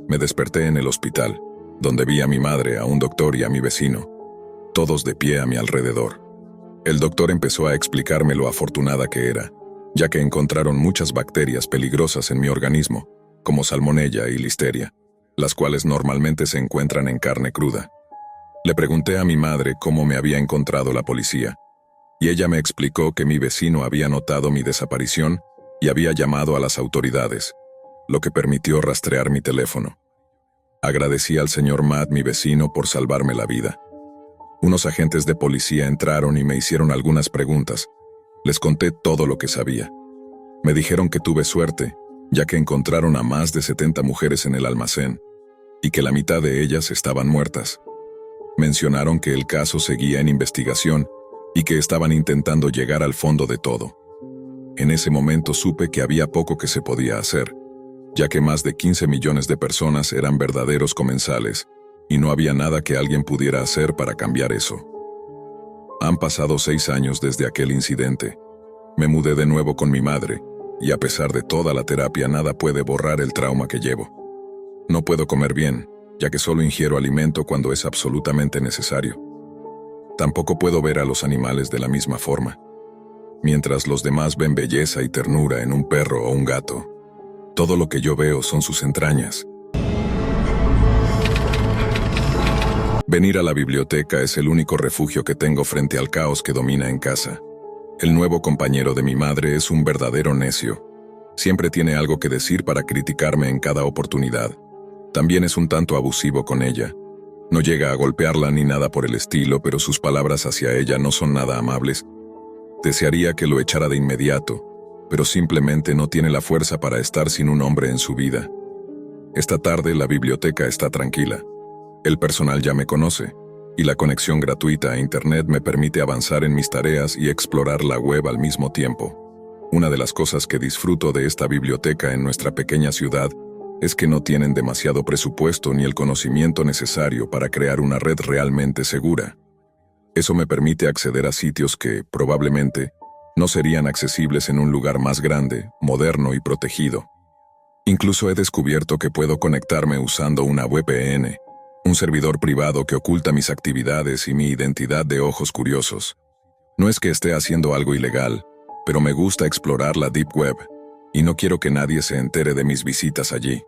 Me desperté en el hospital, donde vi a mi madre, a un doctor y a mi vecino, todos de pie a mi alrededor. El doctor empezó a explicarme lo afortunada que era, ya que encontraron muchas bacterias peligrosas en mi organismo, como salmonella y listeria, las cuales normalmente se encuentran en carne cruda. Le pregunté a mi madre cómo me había encontrado la policía, y ella me explicó que mi vecino había notado mi desaparición y había llamado a las autoridades, lo que permitió rastrear mi teléfono. Agradecí al señor Matt, mi vecino, por salvarme la vida. Unos agentes de policía entraron y me hicieron algunas preguntas. Les conté todo lo que sabía. Me dijeron que tuve suerte, ya que encontraron a más de 70 mujeres en el almacén, y que la mitad de ellas estaban muertas. Mencionaron que el caso seguía en investigación y que estaban intentando llegar al fondo de todo. En ese momento supe que había poco que se podía hacer, ya que más de 15 millones de personas eran verdaderos comensales, y no había nada que alguien pudiera hacer para cambiar eso. Han pasado 6 años desde aquel incidente. Me mudé de nuevo con mi madre, y a pesar de toda la terapia nada puede borrar el trauma que llevo. No puedo comer bien, ya que solo ingiero alimento cuando es absolutamente necesario. Tampoco puedo ver a los animales de la misma forma. Mientras los demás ven belleza y ternura en un perro o un gato, todo lo que yo veo son sus entrañas. Venir a la biblioteca es el único refugio que tengo frente al caos que domina en casa. El nuevo compañero de mi madre es un verdadero necio. Siempre tiene algo que decir para criticarme en cada oportunidad. También es un tanto abusivo con ella. No llega a golpearla ni nada por el estilo, pero sus palabras hacia ella no son nada amables. Desearía que lo echara de inmediato, pero simplemente no tiene la fuerza para estar sin un hombre en su vida. Esta tarde la biblioteca está tranquila. El personal ya me conoce, y la conexión gratuita a Internet me permite avanzar en mis tareas y explorar la web al mismo tiempo. Una de las cosas que disfruto de esta biblioteca en nuestra pequeña ciudad es que no tienen demasiado presupuesto ni el conocimiento necesario para crear una red realmente segura. Eso me permite acceder a sitios que, probablemente, no serían accesibles en un lugar más grande, moderno y protegido. Incluso he descubierto que puedo conectarme usando una VPN, un servidor privado que oculta mis actividades y mi identidad de ojos curiosos. No es que esté haciendo algo ilegal, pero me gusta explorar la Deep Web, y no quiero que nadie se entere de mis visitas allí.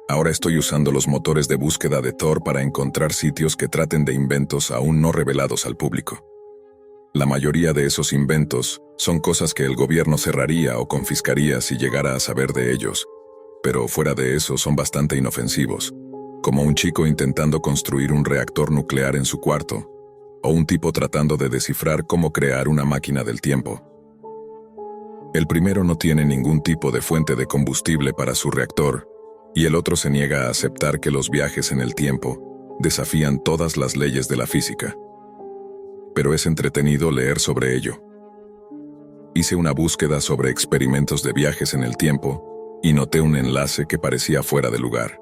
Ahora estoy usando los motores de búsqueda de Tor para encontrar sitios que traten de inventos aún no revelados al público. La mayoría de esos inventos son cosas que el gobierno cerraría o confiscaría si llegara a saber de ellos, pero fuera de eso son bastante inofensivos, como un chico intentando construir un reactor nuclear en su cuarto, o un tipo tratando de descifrar cómo crear una máquina del tiempo. El primero no tiene ningún tipo de fuente de combustible para su reactor, y el otro se niega a aceptar que los viajes en el tiempo desafían todas las leyes de la física. Pero es entretenido leer sobre ello. Hice una búsqueda sobre experimentos de viajes en el tiempo, y noté un enlace que parecía fuera de lugar.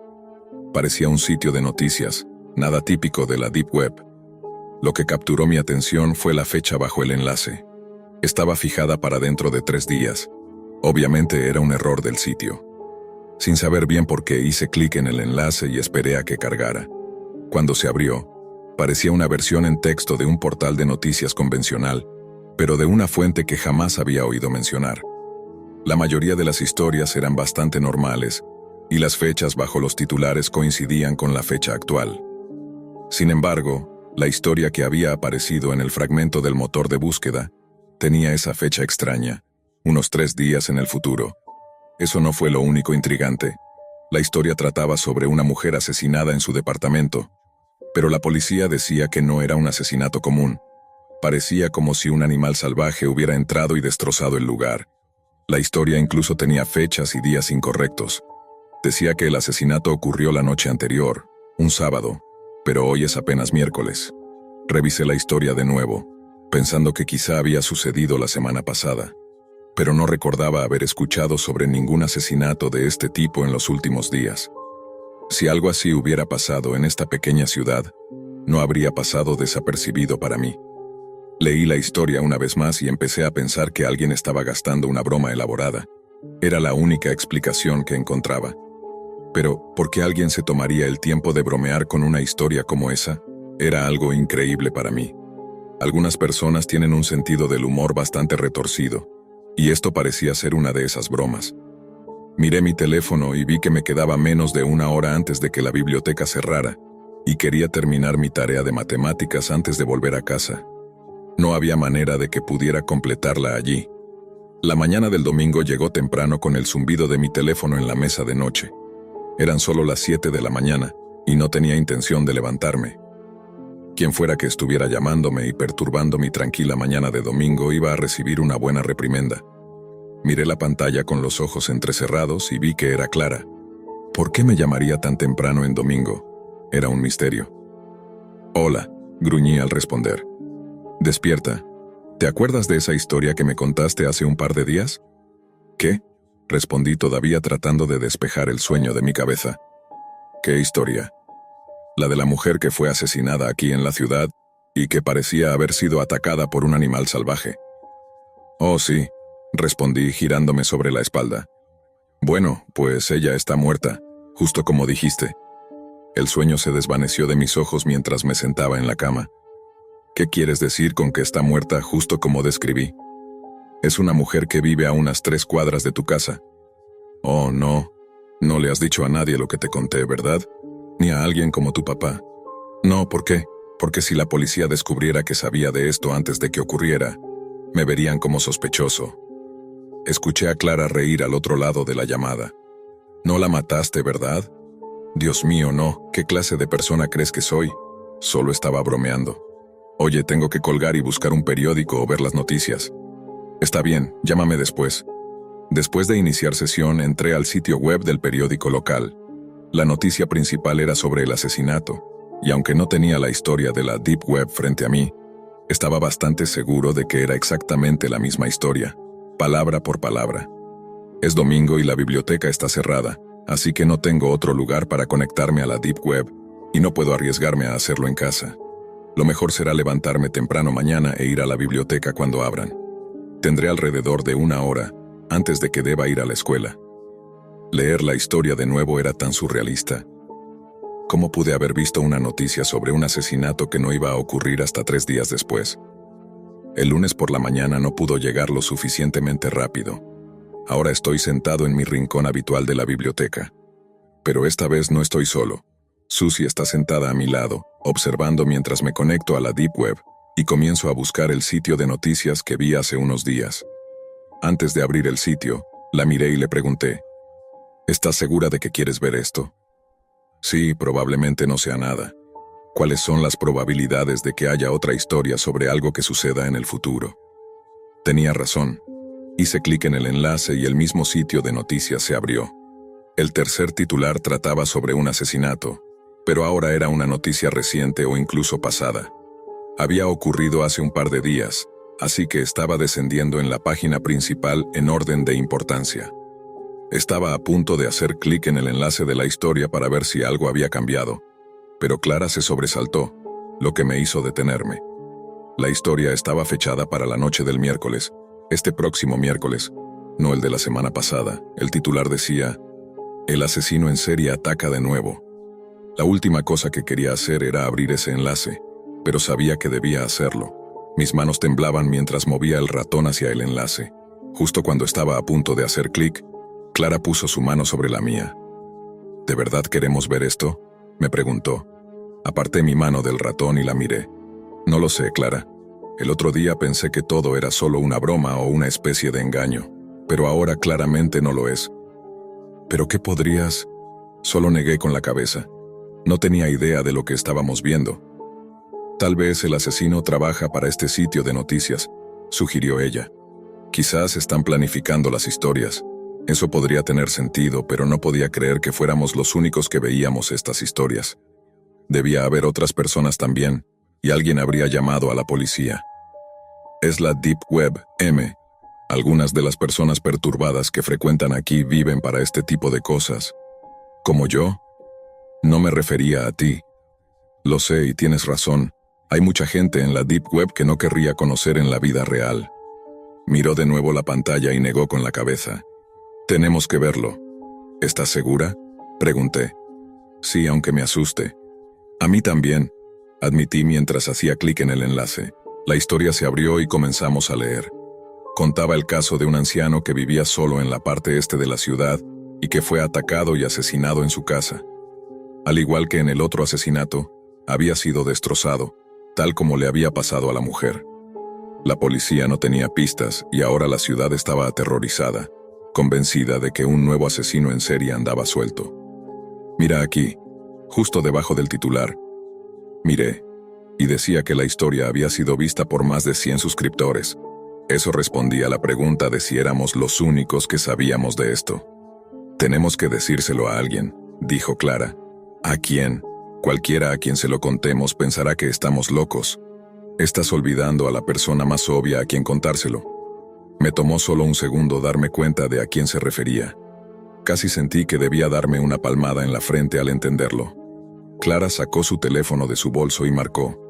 Parecía un sitio de noticias, nada típico de la Deep Web. Lo que capturó mi atención fue la fecha bajo el enlace. Estaba fijada para dentro de 3 días. Obviamente era un error del sitio. Sin saber bien por qué hice clic en el enlace y esperé a que cargara. Cuando se abrió, parecía una versión en texto de un portal de noticias convencional, pero de una fuente que jamás había oído mencionar. La mayoría de las historias eran bastante normales, y las fechas bajo los titulares coincidían con la fecha actual. Sin embargo, la historia que había aparecido en el fragmento del motor de búsqueda tenía esa fecha extraña, unos 3 días en el futuro. Eso no fue lo único intrigante. La historia trataba sobre una mujer asesinada en su departamento, pero la policía decía que no era un asesinato común. Parecía como si un animal salvaje hubiera entrado y destrozado el lugar. La historia incluso tenía fechas y días incorrectos. Decía que el asesinato ocurrió la noche anterior, un sábado, pero hoy es apenas miércoles. Revisé la historia de nuevo, pensando que quizá había sucedido la semana pasada, pero no recordaba haber escuchado sobre ningún asesinato de este tipo en los últimos días. Si algo así hubiera pasado en esta pequeña ciudad, no habría pasado desapercibido para mí. Leí la historia una vez más y empecé a pensar que alguien estaba gastando una broma elaborada. Era la única explicación que encontraba. Pero, ¿por qué alguien se tomaría el tiempo de bromear con una historia como esa? Era algo increíble para mí. Algunas personas tienen un sentido del humor bastante retorcido, y esto parecía ser una de esas bromas. Miré mi teléfono y vi que me quedaba menos de una hora antes de que la biblioteca cerrara, y quería terminar mi tarea de matemáticas antes de volver a casa. No había manera de que pudiera completarla allí. La mañana del domingo llegó temprano con el zumbido de mi teléfono en la mesa de noche. Eran solo las 7 de la mañana, y no tenía intención de levantarme. Quien fuera que estuviera llamándome y perturbando mi tranquila mañana de domingo iba a recibir una buena reprimenda. Miré la pantalla con los ojos entrecerrados y vi que era Clara. ¿Por qué me llamaría tan temprano en domingo? Era un misterio. «Hola», gruñí al responder. «Despierta. ¿Te acuerdas de esa historia que me contaste hace un par de días?» «¿Qué?», respondí todavía tratando de despejar el sueño de mi cabeza. «¿Qué historia?» «La de la mujer que fue asesinada aquí en la ciudad y que parecía haber sido atacada por un animal salvaje». «Oh, sí», respondí girándome sobre la espalda. «Bueno, pues ella está muerta, justo como dijiste». El sueño se desvaneció de mis ojos mientras me sentaba en la cama. «¿Qué quieres decir con que está muerta justo como describí?» «Es una mujer que vive a unas 3 cuadras de tu casa». «Oh, no. No le has dicho a nadie lo que te conté, ¿verdad? Ni a alguien como tu papá». «No, ¿por qué? Porque si la policía descubriera que sabía de esto antes de que ocurriera, me verían como sospechoso». Escuché a Clara reír al otro lado de la llamada. «No la mataste, ¿verdad?» «Dios mío, no. ¿Qué clase de persona crees que soy?» Solo estaba bromeando. «Oye, tengo que colgar y buscar un periódico o ver las noticias». «Está bien, llámame después». Después de iniciar sesión, entré al sitio web del periódico local. La noticia principal era sobre el asesinato, y aunque no tenía la historia de la Deep Web frente a mí, estaba bastante seguro de que era exactamente la misma historia, palabra por palabra. Es domingo y la biblioteca está cerrada, así que no tengo otro lugar para conectarme a la Deep Web, y no puedo arriesgarme a hacerlo en casa. Lo mejor será levantarme temprano mañana e ir a la biblioteca cuando abran. Tendré alrededor de 1 hora antes de que deba ir a la escuela. Leer la historia de nuevo era tan surrealista. ¿Cómo pude haber visto una noticia sobre un asesinato que no iba a ocurrir hasta 3 días después? El lunes por la mañana no pudo llegar lo suficientemente rápido. Ahora estoy sentado en mi rincón habitual de la biblioteca. Pero esta vez no estoy solo. Susie está sentada a mi lado, observando mientras me conecto a la Deep Web y comienzo a buscar el sitio de noticias que vi hace unos días. Antes de abrir el sitio, la miré y le pregunté, ¿estás segura de que quieres ver esto? Sí, probablemente no sea nada. ¿Cuáles son las probabilidades de que haya otra historia sobre algo que suceda en el futuro? Tenía razón. Hice clic en el enlace y el mismo sitio de noticias se abrió. El tercer titular trataba sobre un asesinato, pero ahora era una noticia reciente o incluso pasada. Había ocurrido hace un par de días, así que estaba descendiendo en la página principal en orden de importancia. Estaba a punto de hacer clic en el enlace de la historia para ver si algo había cambiado, pero Clara se sobresaltó, lo que me hizo detenerme. La historia estaba fechada para la noche del miércoles, este próximo miércoles, no el de la semana pasada. El titular decía, «El asesino en serie ataca de nuevo». La última cosa que quería hacer era abrir ese enlace, pero sabía que debía hacerlo. Mis manos temblaban mientras movía el ratón hacia el enlace. Justo cuando estaba a punto de hacer clic, Clara puso su mano sobre la mía. «¿De verdad queremos ver esto?», me preguntó. Aparté mi mano del ratón y la miré. «No lo sé, Clara. El otro día pensé que todo era solo una broma o una especie de engaño, pero ahora claramente no lo es». «¿Pero qué podrías...?» Solo negué con la cabeza. No tenía idea de lo que estábamos viendo. «Tal vez el asesino trabaja para este sitio de noticias», sugirió ella. «Quizás están planificando las historias». Eso podría tener sentido, pero no podía creer que fuéramos los únicos que veíamos estas historias. Debía haber otras personas también, y alguien habría llamado a la policía. Es la Deep Web, M. Algunas de las personas perturbadas que frecuentan aquí viven para este tipo de cosas. ¿Como yo? No me refería a ti. Lo sé y tienes razón. Hay mucha gente en la Deep Web que no querría conocer en la vida real. Miró de nuevo la pantalla y negó con la cabeza. «Tenemos que verlo». «¿Estás segura?». Pregunté. Sí, aunque me asuste. A mí también, admití mientras hacía clic en el enlace. La historia se abrió y comenzamos a leer. Contaba el caso de un anciano que vivía solo en la parte este de la ciudad y que fue atacado y asesinado en su casa. Al igual que en el otro asesinato, había sido destrozado, tal como le había pasado a la mujer. La policía no tenía pistas y ahora la ciudad estaba aterrorizada, convencida de que un nuevo asesino en serie andaba suelto. Mira aquí, justo debajo del titular. Miré, y decía que la historia había sido vista por más de 100 suscriptores. Eso respondía a la pregunta de si éramos los únicos que sabíamos de esto. Tenemos que decírselo a alguien, dijo Clara. ¿A quién? Cualquiera a quien se lo contemos pensará que estamos locos. Estás olvidando a la persona más obvia a quien contárselo. Me tomó solo un segundo darme cuenta de a quién se refería. Casi sentí que debía darme una palmada en la frente al entenderlo. Clara sacó su teléfono de su bolso y marcó.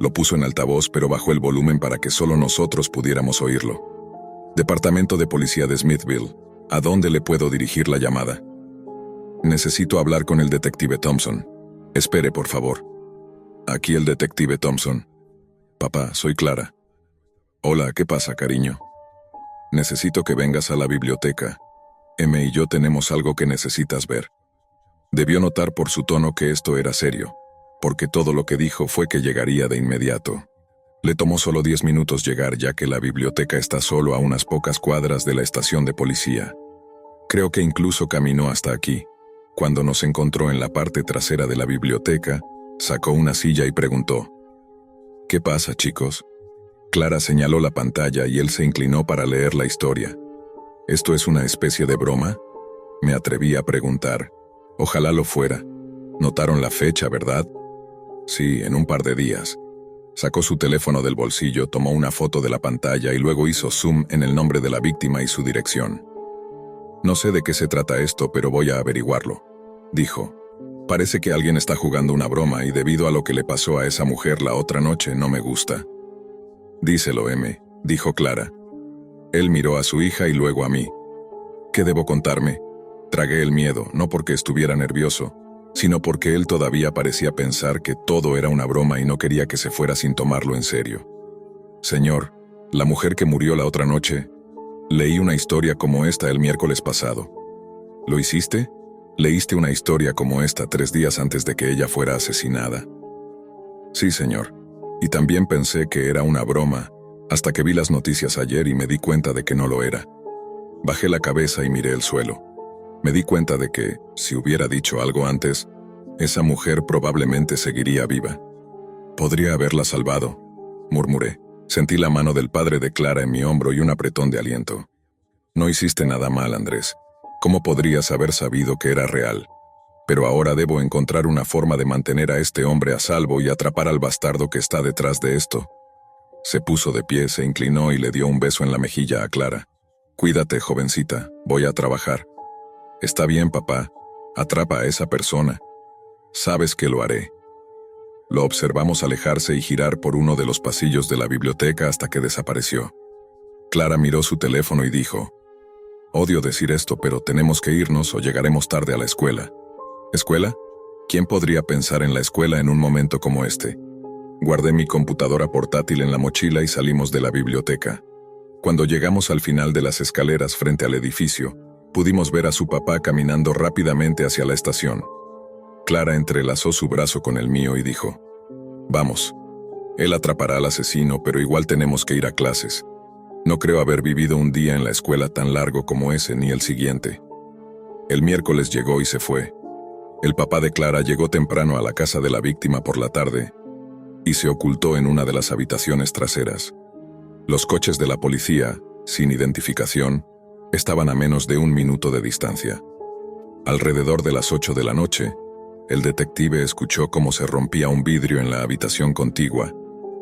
Lo puso en altavoz pero bajó el volumen para que solo nosotros pudiéramos oírlo. Departamento de Policía de Smithville. ¿A dónde le puedo dirigir la llamada? Necesito hablar con el detective Thompson. Espere, por favor. Aquí el detective Thompson. Papá, soy Clara. Hola, ¿qué pasa, cariño? Necesito que vengas a la biblioteca. M y yo tenemos algo que necesitas ver. Debió notar por su tono que esto era serio, porque todo lo que dijo fue que llegaría de inmediato. Le tomó solo 10 minutos llegar ya que la biblioteca está solo a unas pocas cuadras de la estación de policía. Creo que incluso caminó hasta aquí. Cuando nos encontró en la parte trasera de la biblioteca, sacó una silla y preguntó: ¿Qué pasa, chicos? Clara señaló la pantalla y él se inclinó para leer la historia. ¿Esto es una especie de broma? Me atreví a preguntar. Ojalá lo fuera. Notaron la fecha, ¿verdad? Sí, en un par de días. Sacó su teléfono del bolsillo, tomó una foto de la pantalla y luego hizo zoom en el nombre de la víctima y su dirección. No sé de qué se trata esto, pero voy a averiguarlo, dijo. Parece que alguien está jugando una broma y debido a lo que le pasó a esa mujer la otra noche no me gusta. Díselo, M, dijo Clara. Él miró a su hija y luego a mí. ¿Qué debo contarme? Tragué el miedo, no porque estuviera nervioso, sino porque él todavía parecía pensar que todo era una broma y no quería que se fuera sin tomarlo en serio. Señor, la mujer que murió la otra noche, leí una historia como esta el miércoles pasado. ¿Lo hiciste? ¿Leíste una historia como esta 3 días antes de que ella fuera asesinada? Sí, señor. Y también pensé que era una broma, hasta que vi las noticias ayer y me di cuenta de que no lo era. Bajé la cabeza y miré el suelo. Me di cuenta de que, si hubiera dicho algo antes, esa mujer probablemente seguiría viva. Podría haberla salvado, murmuré. Sentí la mano del padre de Clara en mi hombro y un apretón de aliento. No hiciste nada mal, Andrés. ¿Cómo podrías haber sabido que era real? Pero ahora debo encontrar una forma de mantener a este hombre a salvo y atrapar al bastardo que está detrás de esto. Se puso de pie, se inclinó y le dio un beso en la mejilla a Clara. Cuídate, jovencita, voy a trabajar. Está bien, papá. Atrapa a esa persona. Sabes que lo haré. Lo observamos alejarse y girar por uno de los pasillos de la biblioteca hasta que desapareció. Clara miró su teléfono y dijo: Odio decir esto, pero tenemos que irnos o llegaremos tarde a la escuela. ¿Escuela? ¿Quién podría pensar en la escuela en un momento como este? Guardé mi computadora portátil en la mochila y salimos de la biblioteca. Cuando llegamos al final de las escaleras frente al edificio, pudimos ver a su papá caminando rápidamente hacia la estación. Clara entrelazó su brazo con el mío y dijo: Vamos. Él atrapará al asesino, pero igual tenemos que ir a clases. No creo haber vivido un día en la escuela tan largo como ese ni el siguiente. El miércoles llegó y se fue. El papá de Clara llegó temprano a la casa de la víctima por la tarde y se ocultó en una de las habitaciones traseras. Los coches de la policía, sin identificación, estaban a menos de 1 minuto de distancia. Alrededor de las 8 de la noche, el detective escuchó cómo se rompía un vidrio en la habitación contigua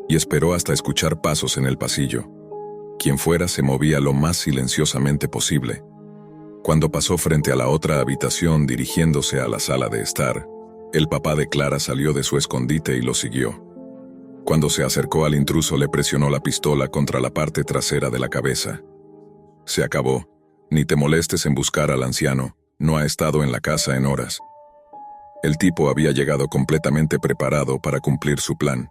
y esperó hasta escuchar pasos en el pasillo. Quien fuera se movía lo más silenciosamente posible. Cuando pasó frente a la otra habitación dirigiéndose a la sala de estar, el papá de Clara salió de su escondite y lo siguió. Cuando se acercó al intruso le presionó la pistola contra la parte trasera de la cabeza. Se acabó. Ni te molestes en buscar al anciano, no ha estado en la casa en horas. El tipo había llegado completamente preparado para cumplir su plan.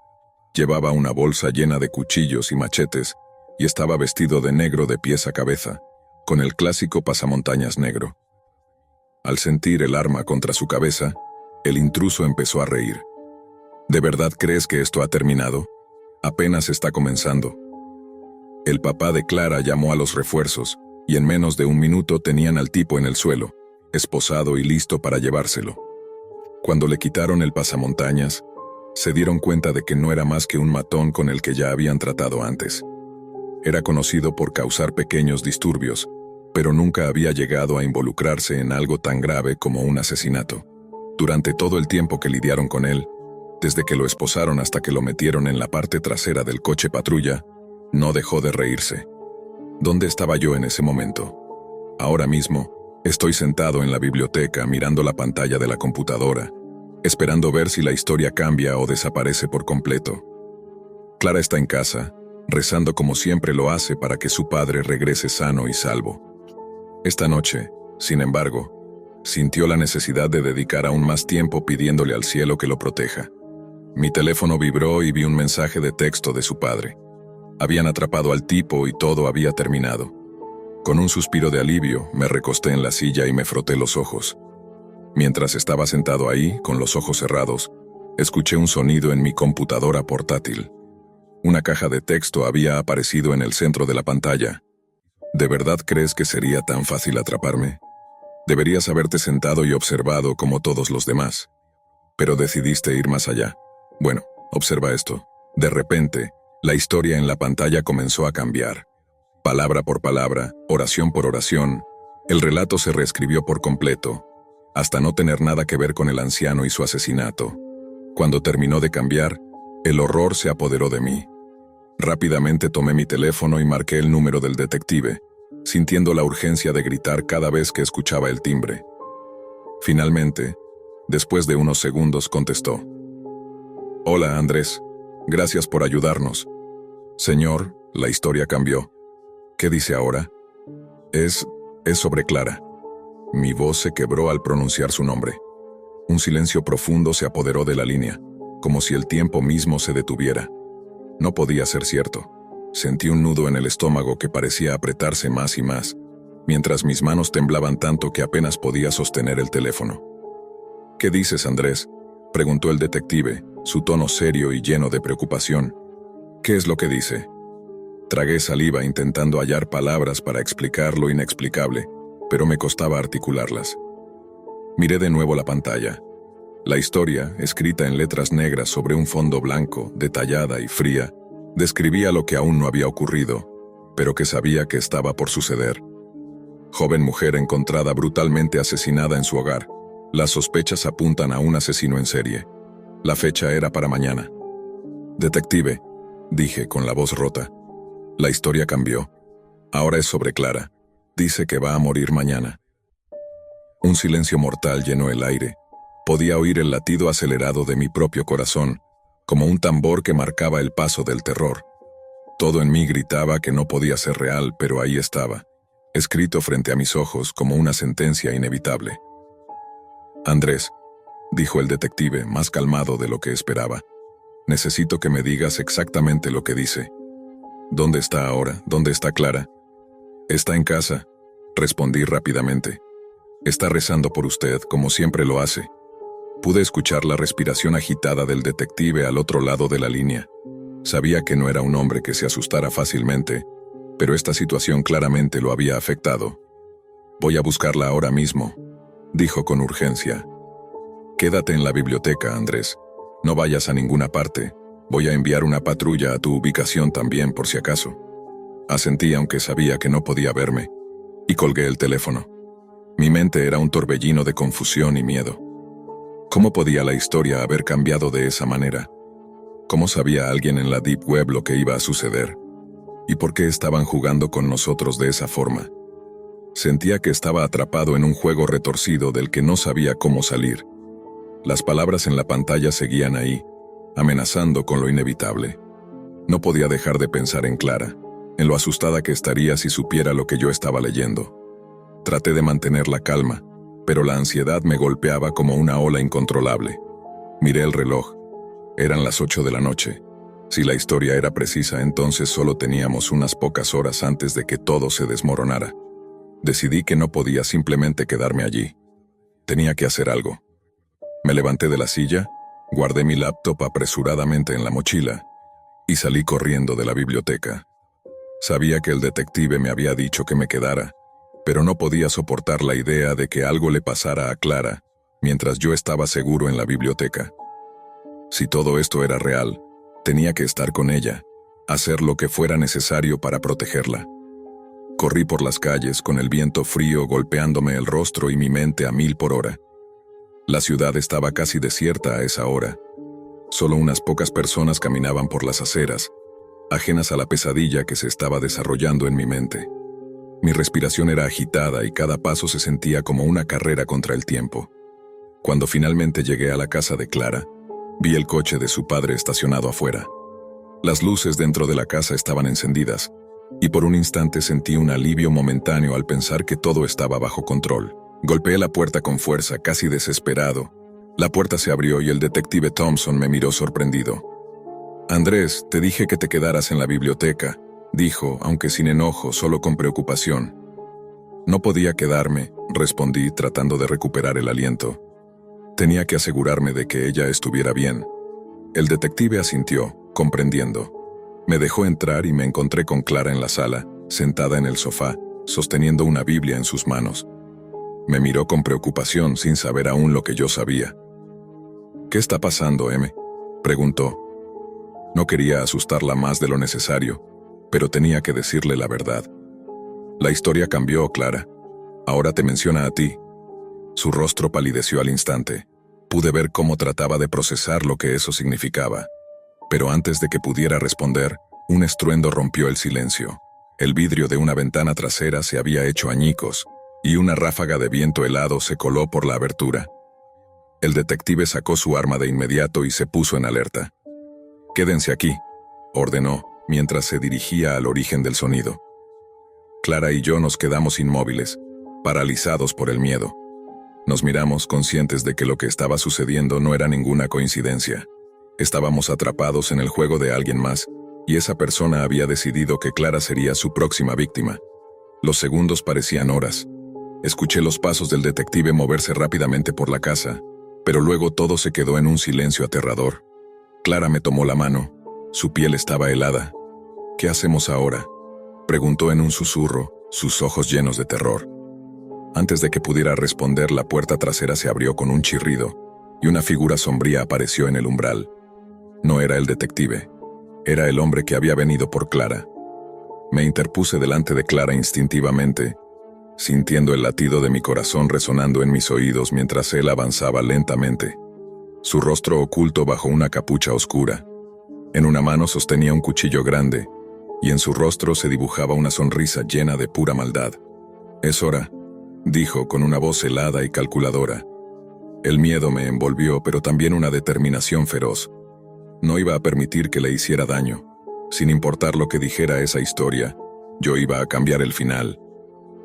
Llevaba una bolsa llena de cuchillos y machetes y estaba vestido de negro de pies a cabeza, con el clásico pasamontañas negro. Al sentir el arma contra su cabeza, el intruso empezó a reír. ¿De verdad crees que esto ha terminado? Apenas está comenzando. El papá de Clara llamó a los refuerzos y en menos de un minuto tenían al tipo en el suelo, esposado y listo para llevárselo. Cuando le quitaron el pasamontañas, se dieron cuenta de que no era más que un matón con el que ya habían tratado antes. Era conocido por causar pequeños disturbios, pero nunca había llegado a involucrarse en algo tan grave como un asesinato. Durante todo el tiempo que lidiaron con él, desde que lo esposaron hasta que lo metieron en la parte trasera del coche patrulla, no dejó de reírse. ¿Dónde estaba yo en ese momento? Ahora mismo, estoy sentado en la biblioteca mirando la pantalla de la computadora, esperando ver si la historia cambia o desaparece por completo. Clara está en casa, rezando como siempre lo hace para que su padre regrese sano y salvo. Esta noche, sin embargo, sintió la necesidad de dedicar aún más tiempo pidiéndole al cielo que lo proteja. Mi teléfono vibró y vi un mensaje de texto de su padre. Habían atrapado al tipo y todo había terminado. Con un suspiro de alivio, me recosté en la silla y me froté los ojos. Mientras estaba sentado ahí, con los ojos cerrados, escuché un sonido en mi computadora portátil. Una caja de texto había aparecido en el centro de la pantalla. ¿De verdad crees que sería tan fácil atraparme? Deberías haberte sentado y observado como todos los demás. Pero decidiste ir más allá. Bueno, observa esto. De repente, la historia en la pantalla comenzó a cambiar. Palabra por palabra, oración por oración, el relato se reescribió por completo, hasta no tener nada que ver con el anciano y su asesinato. Cuando terminó de cambiar, el horror se apoderó de mí. Rápidamente tomé mi teléfono y marqué el número del detective, sintiendo la urgencia de gritar cada vez que escuchaba el timbre. Finalmente, después de unos segundos, contestó. Hola, Andrés. Gracias por ayudarnos. Señor, la historia cambió. ¿Qué dice ahora? Es sobre Clara. Mi voz se quebró al pronunciar su nombre. Un silencio profundo se apoderó de la línea, como si el tiempo mismo se detuviera. No podía ser cierto. Sentí un nudo en el estómago que parecía apretarse más y más, mientras mis manos temblaban tanto que apenas podía sostener el teléfono. ¿Qué dices, Andrés?, preguntó el detective, su tono serio y lleno de preocupación. ¿Qué es lo que dice? Tragué saliva intentando hallar palabras para explicar lo inexplicable, pero me costaba articularlas. Miré de nuevo la pantalla. La historia, escrita en letras negras sobre un fondo blanco, detallada y fría, describía lo que aún no había ocurrido, pero que sabía que estaba por suceder. Joven mujer encontrada brutalmente asesinada en su hogar. Las sospechas apuntan a un asesino en serie. La fecha era para mañana. Detective, dije con la voz rota. La historia cambió. Ahora es sobre Clara. Dice que va a morir mañana. Un silencio mortal llenó el aire. Podía oír el latido acelerado de mi propio corazón, como un tambor que marcaba el paso del terror. Todo en mí gritaba que no podía ser real, pero ahí estaba, escrito frente a mis ojos como una sentencia inevitable. Andrés, dijo el detective, más calmado de lo que esperaba. Necesito que me digas exactamente lo que dice. ¿Dónde está ahora? ¿Dónde está Clara? Está en casa, respondí rápidamente. Está rezando por usted, como siempre lo hace. Pude escuchar la respiración agitada del detective al otro lado de la línea. Sabía que no era un hombre que se asustara fácilmente, pero esta situación claramente lo había afectado. Voy a buscarla ahora mismo, dijo con urgencia. Quédate en la biblioteca, Andrés. No vayas a ninguna parte. Voy a enviar una patrulla a tu ubicación también, por si acaso. Asentí aunque sabía que no podía verme, y colgué el teléfono. Mi mente era un torbellino de confusión y miedo. ¿Cómo podía la historia haber cambiado de esa manera? ¿Cómo sabía alguien en la Deep Web lo que iba a suceder? ¿Y por qué estaban jugando con nosotros de esa forma? Sentía que estaba atrapado en un juego retorcido del que no sabía cómo salir. Las palabras en la pantalla seguían ahí, amenazando con lo inevitable. No podía dejar de pensar en Clara, en lo asustada que estaría si supiera lo que yo estaba leyendo. Traté de mantener la calma, pero la ansiedad me golpeaba como una ola incontrolable. Miré el reloj. Eran las 8 de la noche. Si la historia era precisa, entonces solo teníamos unas pocas horas antes de que todo se desmoronara. Decidí que no podía simplemente quedarme allí. Tenía que hacer algo. Me levanté de la silla, guardé mi laptop apresuradamente en la mochila y salí corriendo de la biblioteca. Sabía que el detective me había dicho que me quedara, pero no podía soportar la idea de que algo le pasara a Clara mientras yo estaba seguro en la biblioteca. Si todo esto era real, tenía que estar con ella, hacer lo que fuera necesario para protegerla. Corrí por las calles con el viento frío golpeándome el rostro y mi mente a 1000 por hora. La ciudad estaba casi desierta a esa hora. Solo unas pocas personas caminaban por las aceras, ajenas a la pesadilla que se estaba desarrollando en mi mente. Mi respiración era agitada y cada paso se sentía como una carrera contra el tiempo. Cuando finalmente llegué a la casa de Clara, vi el coche de su padre estacionado afuera. Las luces dentro de la casa estaban encendidas, y por un instante sentí un alivio momentáneo al pensar que todo estaba bajo control. Golpeé la puerta con fuerza, casi desesperado. La puerta se abrió y el detective Thompson me miró sorprendido. «Andrés, te dije que te quedaras en la biblioteca», dijo, aunque sin enojo, solo con preocupación. «No podía quedarme», respondí, tratando de recuperar el aliento. Tenía que asegurarme de que ella estuviera bien. El detective asintió, comprendiendo. Me dejó entrar y me encontré con Clara en la sala, sentada en el sofá, sosteniendo una Biblia en sus manos. Me miró con preocupación, sin saber aún lo que yo sabía. «¿Qué está pasando, M?», preguntó. No quería asustarla más de lo necesario, pero tenía que decirle la verdad. «La historia cambió, Clara. Ahora te menciona a ti». Su rostro palideció al instante. Pude ver cómo trataba de procesar lo que eso significaba. Pero antes de que pudiera responder, un estruendo rompió el silencio. El vidrio de una ventana trasera se había hecho añicos, y una ráfaga de viento helado se coló por la abertura. El detective sacó su arma de inmediato y se puso en alerta. «Quédense aquí», ordenó, mientras se dirigía al origen del sonido. Clara y yo nos quedamos inmóviles, paralizados por el miedo. Nos miramos conscientes de que lo que estaba sucediendo no era ninguna coincidencia. Estábamos atrapados en el juego de alguien más, y esa persona había decidido que Clara sería su próxima víctima. Los segundos parecían horas. Escuché los pasos del detective moverse rápidamente por la casa, pero luego todo se quedó en un silencio aterrador. Clara me tomó la mano. Su piel estaba helada. «¿Qué hacemos ahora?», preguntó en un susurro, sus ojos llenos de terror. Antes de que pudiera responder, la puerta trasera se abrió con un chirrido, y una figura sombría apareció en el umbral. No era el detective. Era el hombre que había venido por Clara. Me interpuse delante de Clara instintivamente, sintiendo el latido de mi corazón resonando en mis oídos mientras él avanzaba lentamente. Su rostro oculto bajo una capucha oscura. En una mano sostenía un cuchillo grande, y en su rostro se dibujaba una sonrisa llena de pura maldad. «Es hora», dijo con una voz helada y calculadora. El miedo me envolvió, pero también una determinación feroz. No iba a permitir que le hiciera daño. Sin importar lo que dijera esa historia, yo iba a cambiar el final.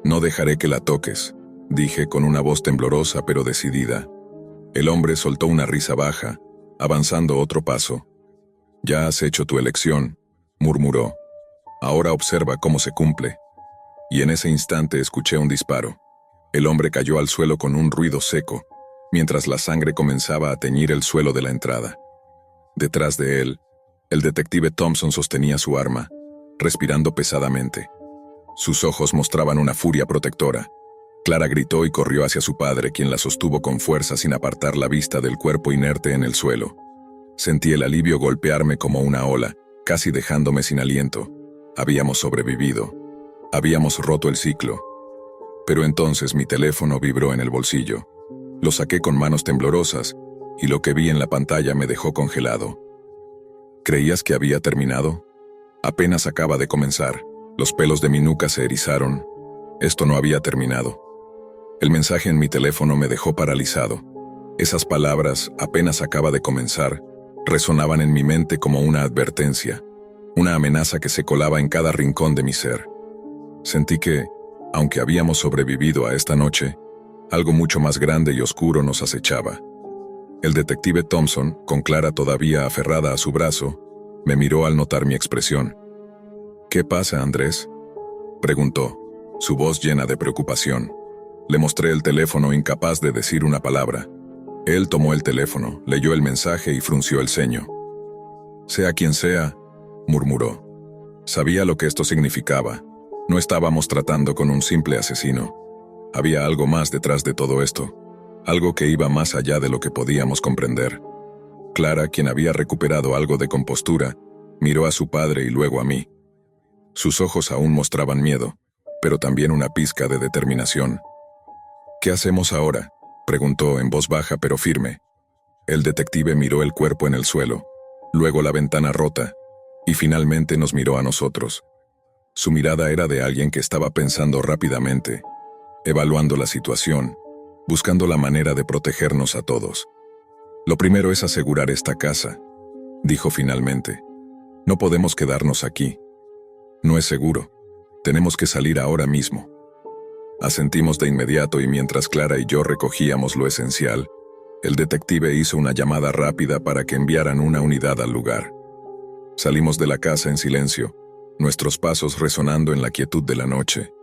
«No dejaré que la toques», dije con una voz temblorosa pero decidida. El hombre soltó una risa baja, avanzando otro paso. «Ya has hecho tu elección», murmuró. «Ahora observa cómo se cumple». Y en ese instante escuché un disparo. El hombre cayó al suelo con un ruido seco, mientras la sangre comenzaba a teñir el suelo de la entrada. Detrás de él, el detective Thompson sostenía su arma, respirando pesadamente. Sus ojos mostraban una furia protectora. Clara gritó y corrió hacia su padre, quien la sostuvo con fuerza sin apartar la vista del cuerpo inerte en el suelo. Sentí el alivio golpearme como una ola, casi dejándome sin aliento. Habíamos sobrevivido. Habíamos roto el ciclo. Pero entonces mi teléfono vibró en el bolsillo. Lo saqué con manos temblorosas, y lo que vi en la pantalla me dejó congelado. ¿Creías que había terminado? Apenas acaba de comenzar. Los pelos de mi nuca se erizaron. Esto no había terminado. El mensaje en mi teléfono me dejó paralizado. Esas palabras, «apenas acaba de comenzar», resonaban en mi mente como una advertencia, una amenaza que se colaba en cada rincón de mi ser. Sentí que, aunque habíamos sobrevivido a esta noche, Algo mucho más grande y oscuro nos acechaba. El detective Thompson, con Clara todavía aferrada a su brazo, me miró al notar mi expresión. «¿Qué pasa, Andrés?», preguntó, su voz llena de preocupación. Le mostré el teléfono incapaz de decir una palabra. Él tomó el teléfono, leyó el mensaje y frunció el ceño. «Sea quien sea», murmuró. Sabía lo que esto significaba. No estábamos tratando con un simple asesino. Había algo más detrás de todo esto. Algo que iba más allá de lo que podíamos comprender. Clara, quien había recuperado algo de compostura, miró a su padre y luego a mí. Sus ojos aún mostraban miedo, pero también una pizca de determinación. «¿Qué hacemos ahora?», preguntó en voz baja pero firme. El detective miró el cuerpo en el suelo, luego la ventana rota, y finalmente nos miró a nosotros. Su mirada era de alguien que estaba pensando rápidamente, evaluando la situación, buscando la manera de protegernos a todos. «Lo primero es asegurar esta casa», dijo finalmente. «No podemos quedarnos aquí. No es seguro. Tenemos que salir ahora mismo». Asentimos de inmediato y mientras Clara y yo recogíamos lo esencial, el detective hizo una llamada rápida para que enviaran una unidad al lugar. Salimos de la casa en silencio, nuestros pasos resonando en la quietud de la noche.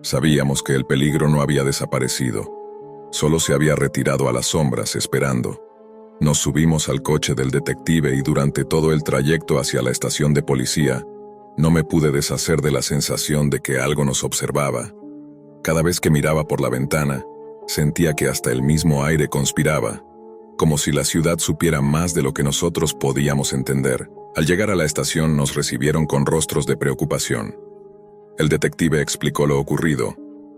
Sabíamos que el peligro no había desaparecido, solo se había retirado a las sombras esperando. Nos subimos al coche del detective y durante todo el trayecto hacia la estación de policía, no me pude deshacer de la sensación de que algo nos observaba. Cada vez que miraba por la ventana, sentía que hasta el mismo aire conspiraba, como si la ciudad supiera más de lo que nosotros podíamos entender. Al llegar a la estación nos recibieron con rostros de preocupación. El detective explicó lo ocurrido,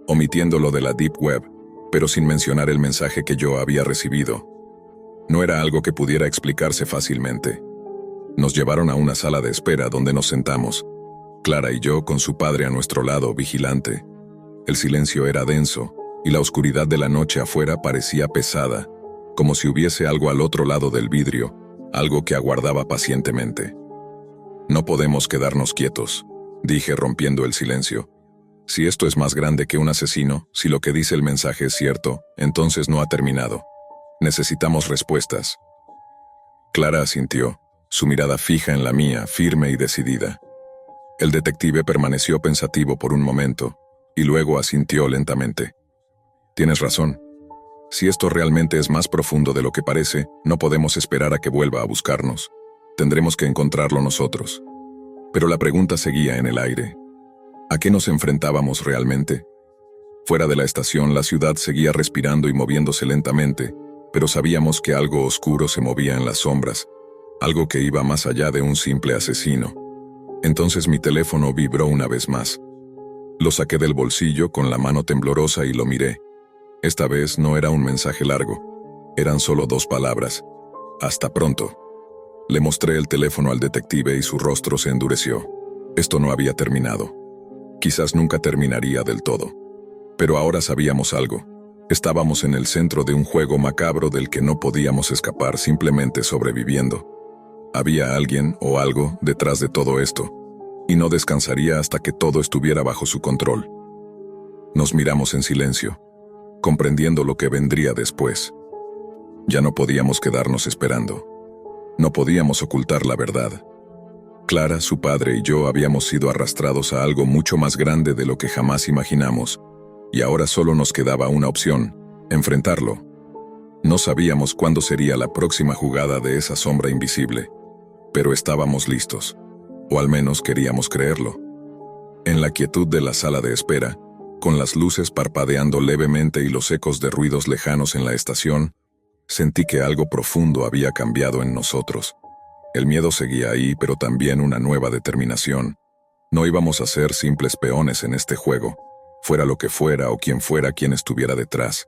omitiendo lo de la Deep Web, pero sin mencionar el mensaje que yo había recibido. No era algo que pudiera explicarse fácilmente. Nos llevaron a una sala de espera donde nos sentamos, Clara y yo con su padre a nuestro lado, vigilante. El silencio era denso, y la oscuridad de la noche afuera parecía pesada, como si hubiese algo al otro lado del vidrio, algo que aguardaba pacientemente. «No podemos quedarnos quietos», dije rompiendo el silencio. «Si esto es más grande que un asesino, si lo que dice el mensaje es cierto, entonces no ha terminado. Necesitamos respuestas». Clara asintió, su mirada fija en la mía, firme y decidida. El detective permaneció pensativo por un momento, y luego asintió lentamente. «Tienes razón. Si esto realmente es más profundo de lo que parece, no podemos esperar a que vuelva a buscarnos. Tendremos que encontrarlo nosotros». Pero la pregunta seguía en el aire. ¿A qué nos enfrentábamos realmente? Fuera de la estación, la ciudad seguía respirando y moviéndose lentamente, pero sabíamos que algo oscuro se movía en las sombras, algo que iba más allá de un simple asesino. Entonces mi teléfono vibró una vez más. Lo saqué del bolsillo con la mano temblorosa y lo miré. Esta vez no era un mensaje largo. Eran solo 2 palabras. «Hasta pronto». Le mostré el teléfono al detective y su rostro se endureció. Esto no había terminado. Quizás nunca terminaría del todo. Pero ahora sabíamos algo. Estábamos en el centro de un juego macabro del que no podíamos escapar simplemente sobreviviendo. Había alguien o algo detrás de todo esto, y no descansaría hasta que todo estuviera bajo su control. Nos miramos en silencio, comprendiendo lo que vendría después. Ya no podíamos quedarnos esperando. No podíamos ocultar la verdad. Clara, su padre y yo habíamos sido arrastrados a algo mucho más grande de lo que jamás imaginamos, y ahora solo nos quedaba una opción: enfrentarlo. No sabíamos cuándo sería la próxima jugada de esa sombra invisible, pero estábamos listos, o al menos queríamos creerlo. En la quietud de la sala de espera, con las luces parpadeando levemente y los ecos de ruidos lejanos en la estación, sentí que algo profundo había cambiado en nosotros. El miedo seguía ahí, pero también una nueva determinación. No íbamos a ser simples peones en este juego, fuera lo que fuera o quien fuera quien estuviera detrás.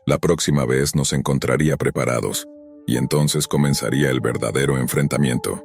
La próxima vez nos encontraría preparados, y entonces comenzaría el verdadero enfrentamiento.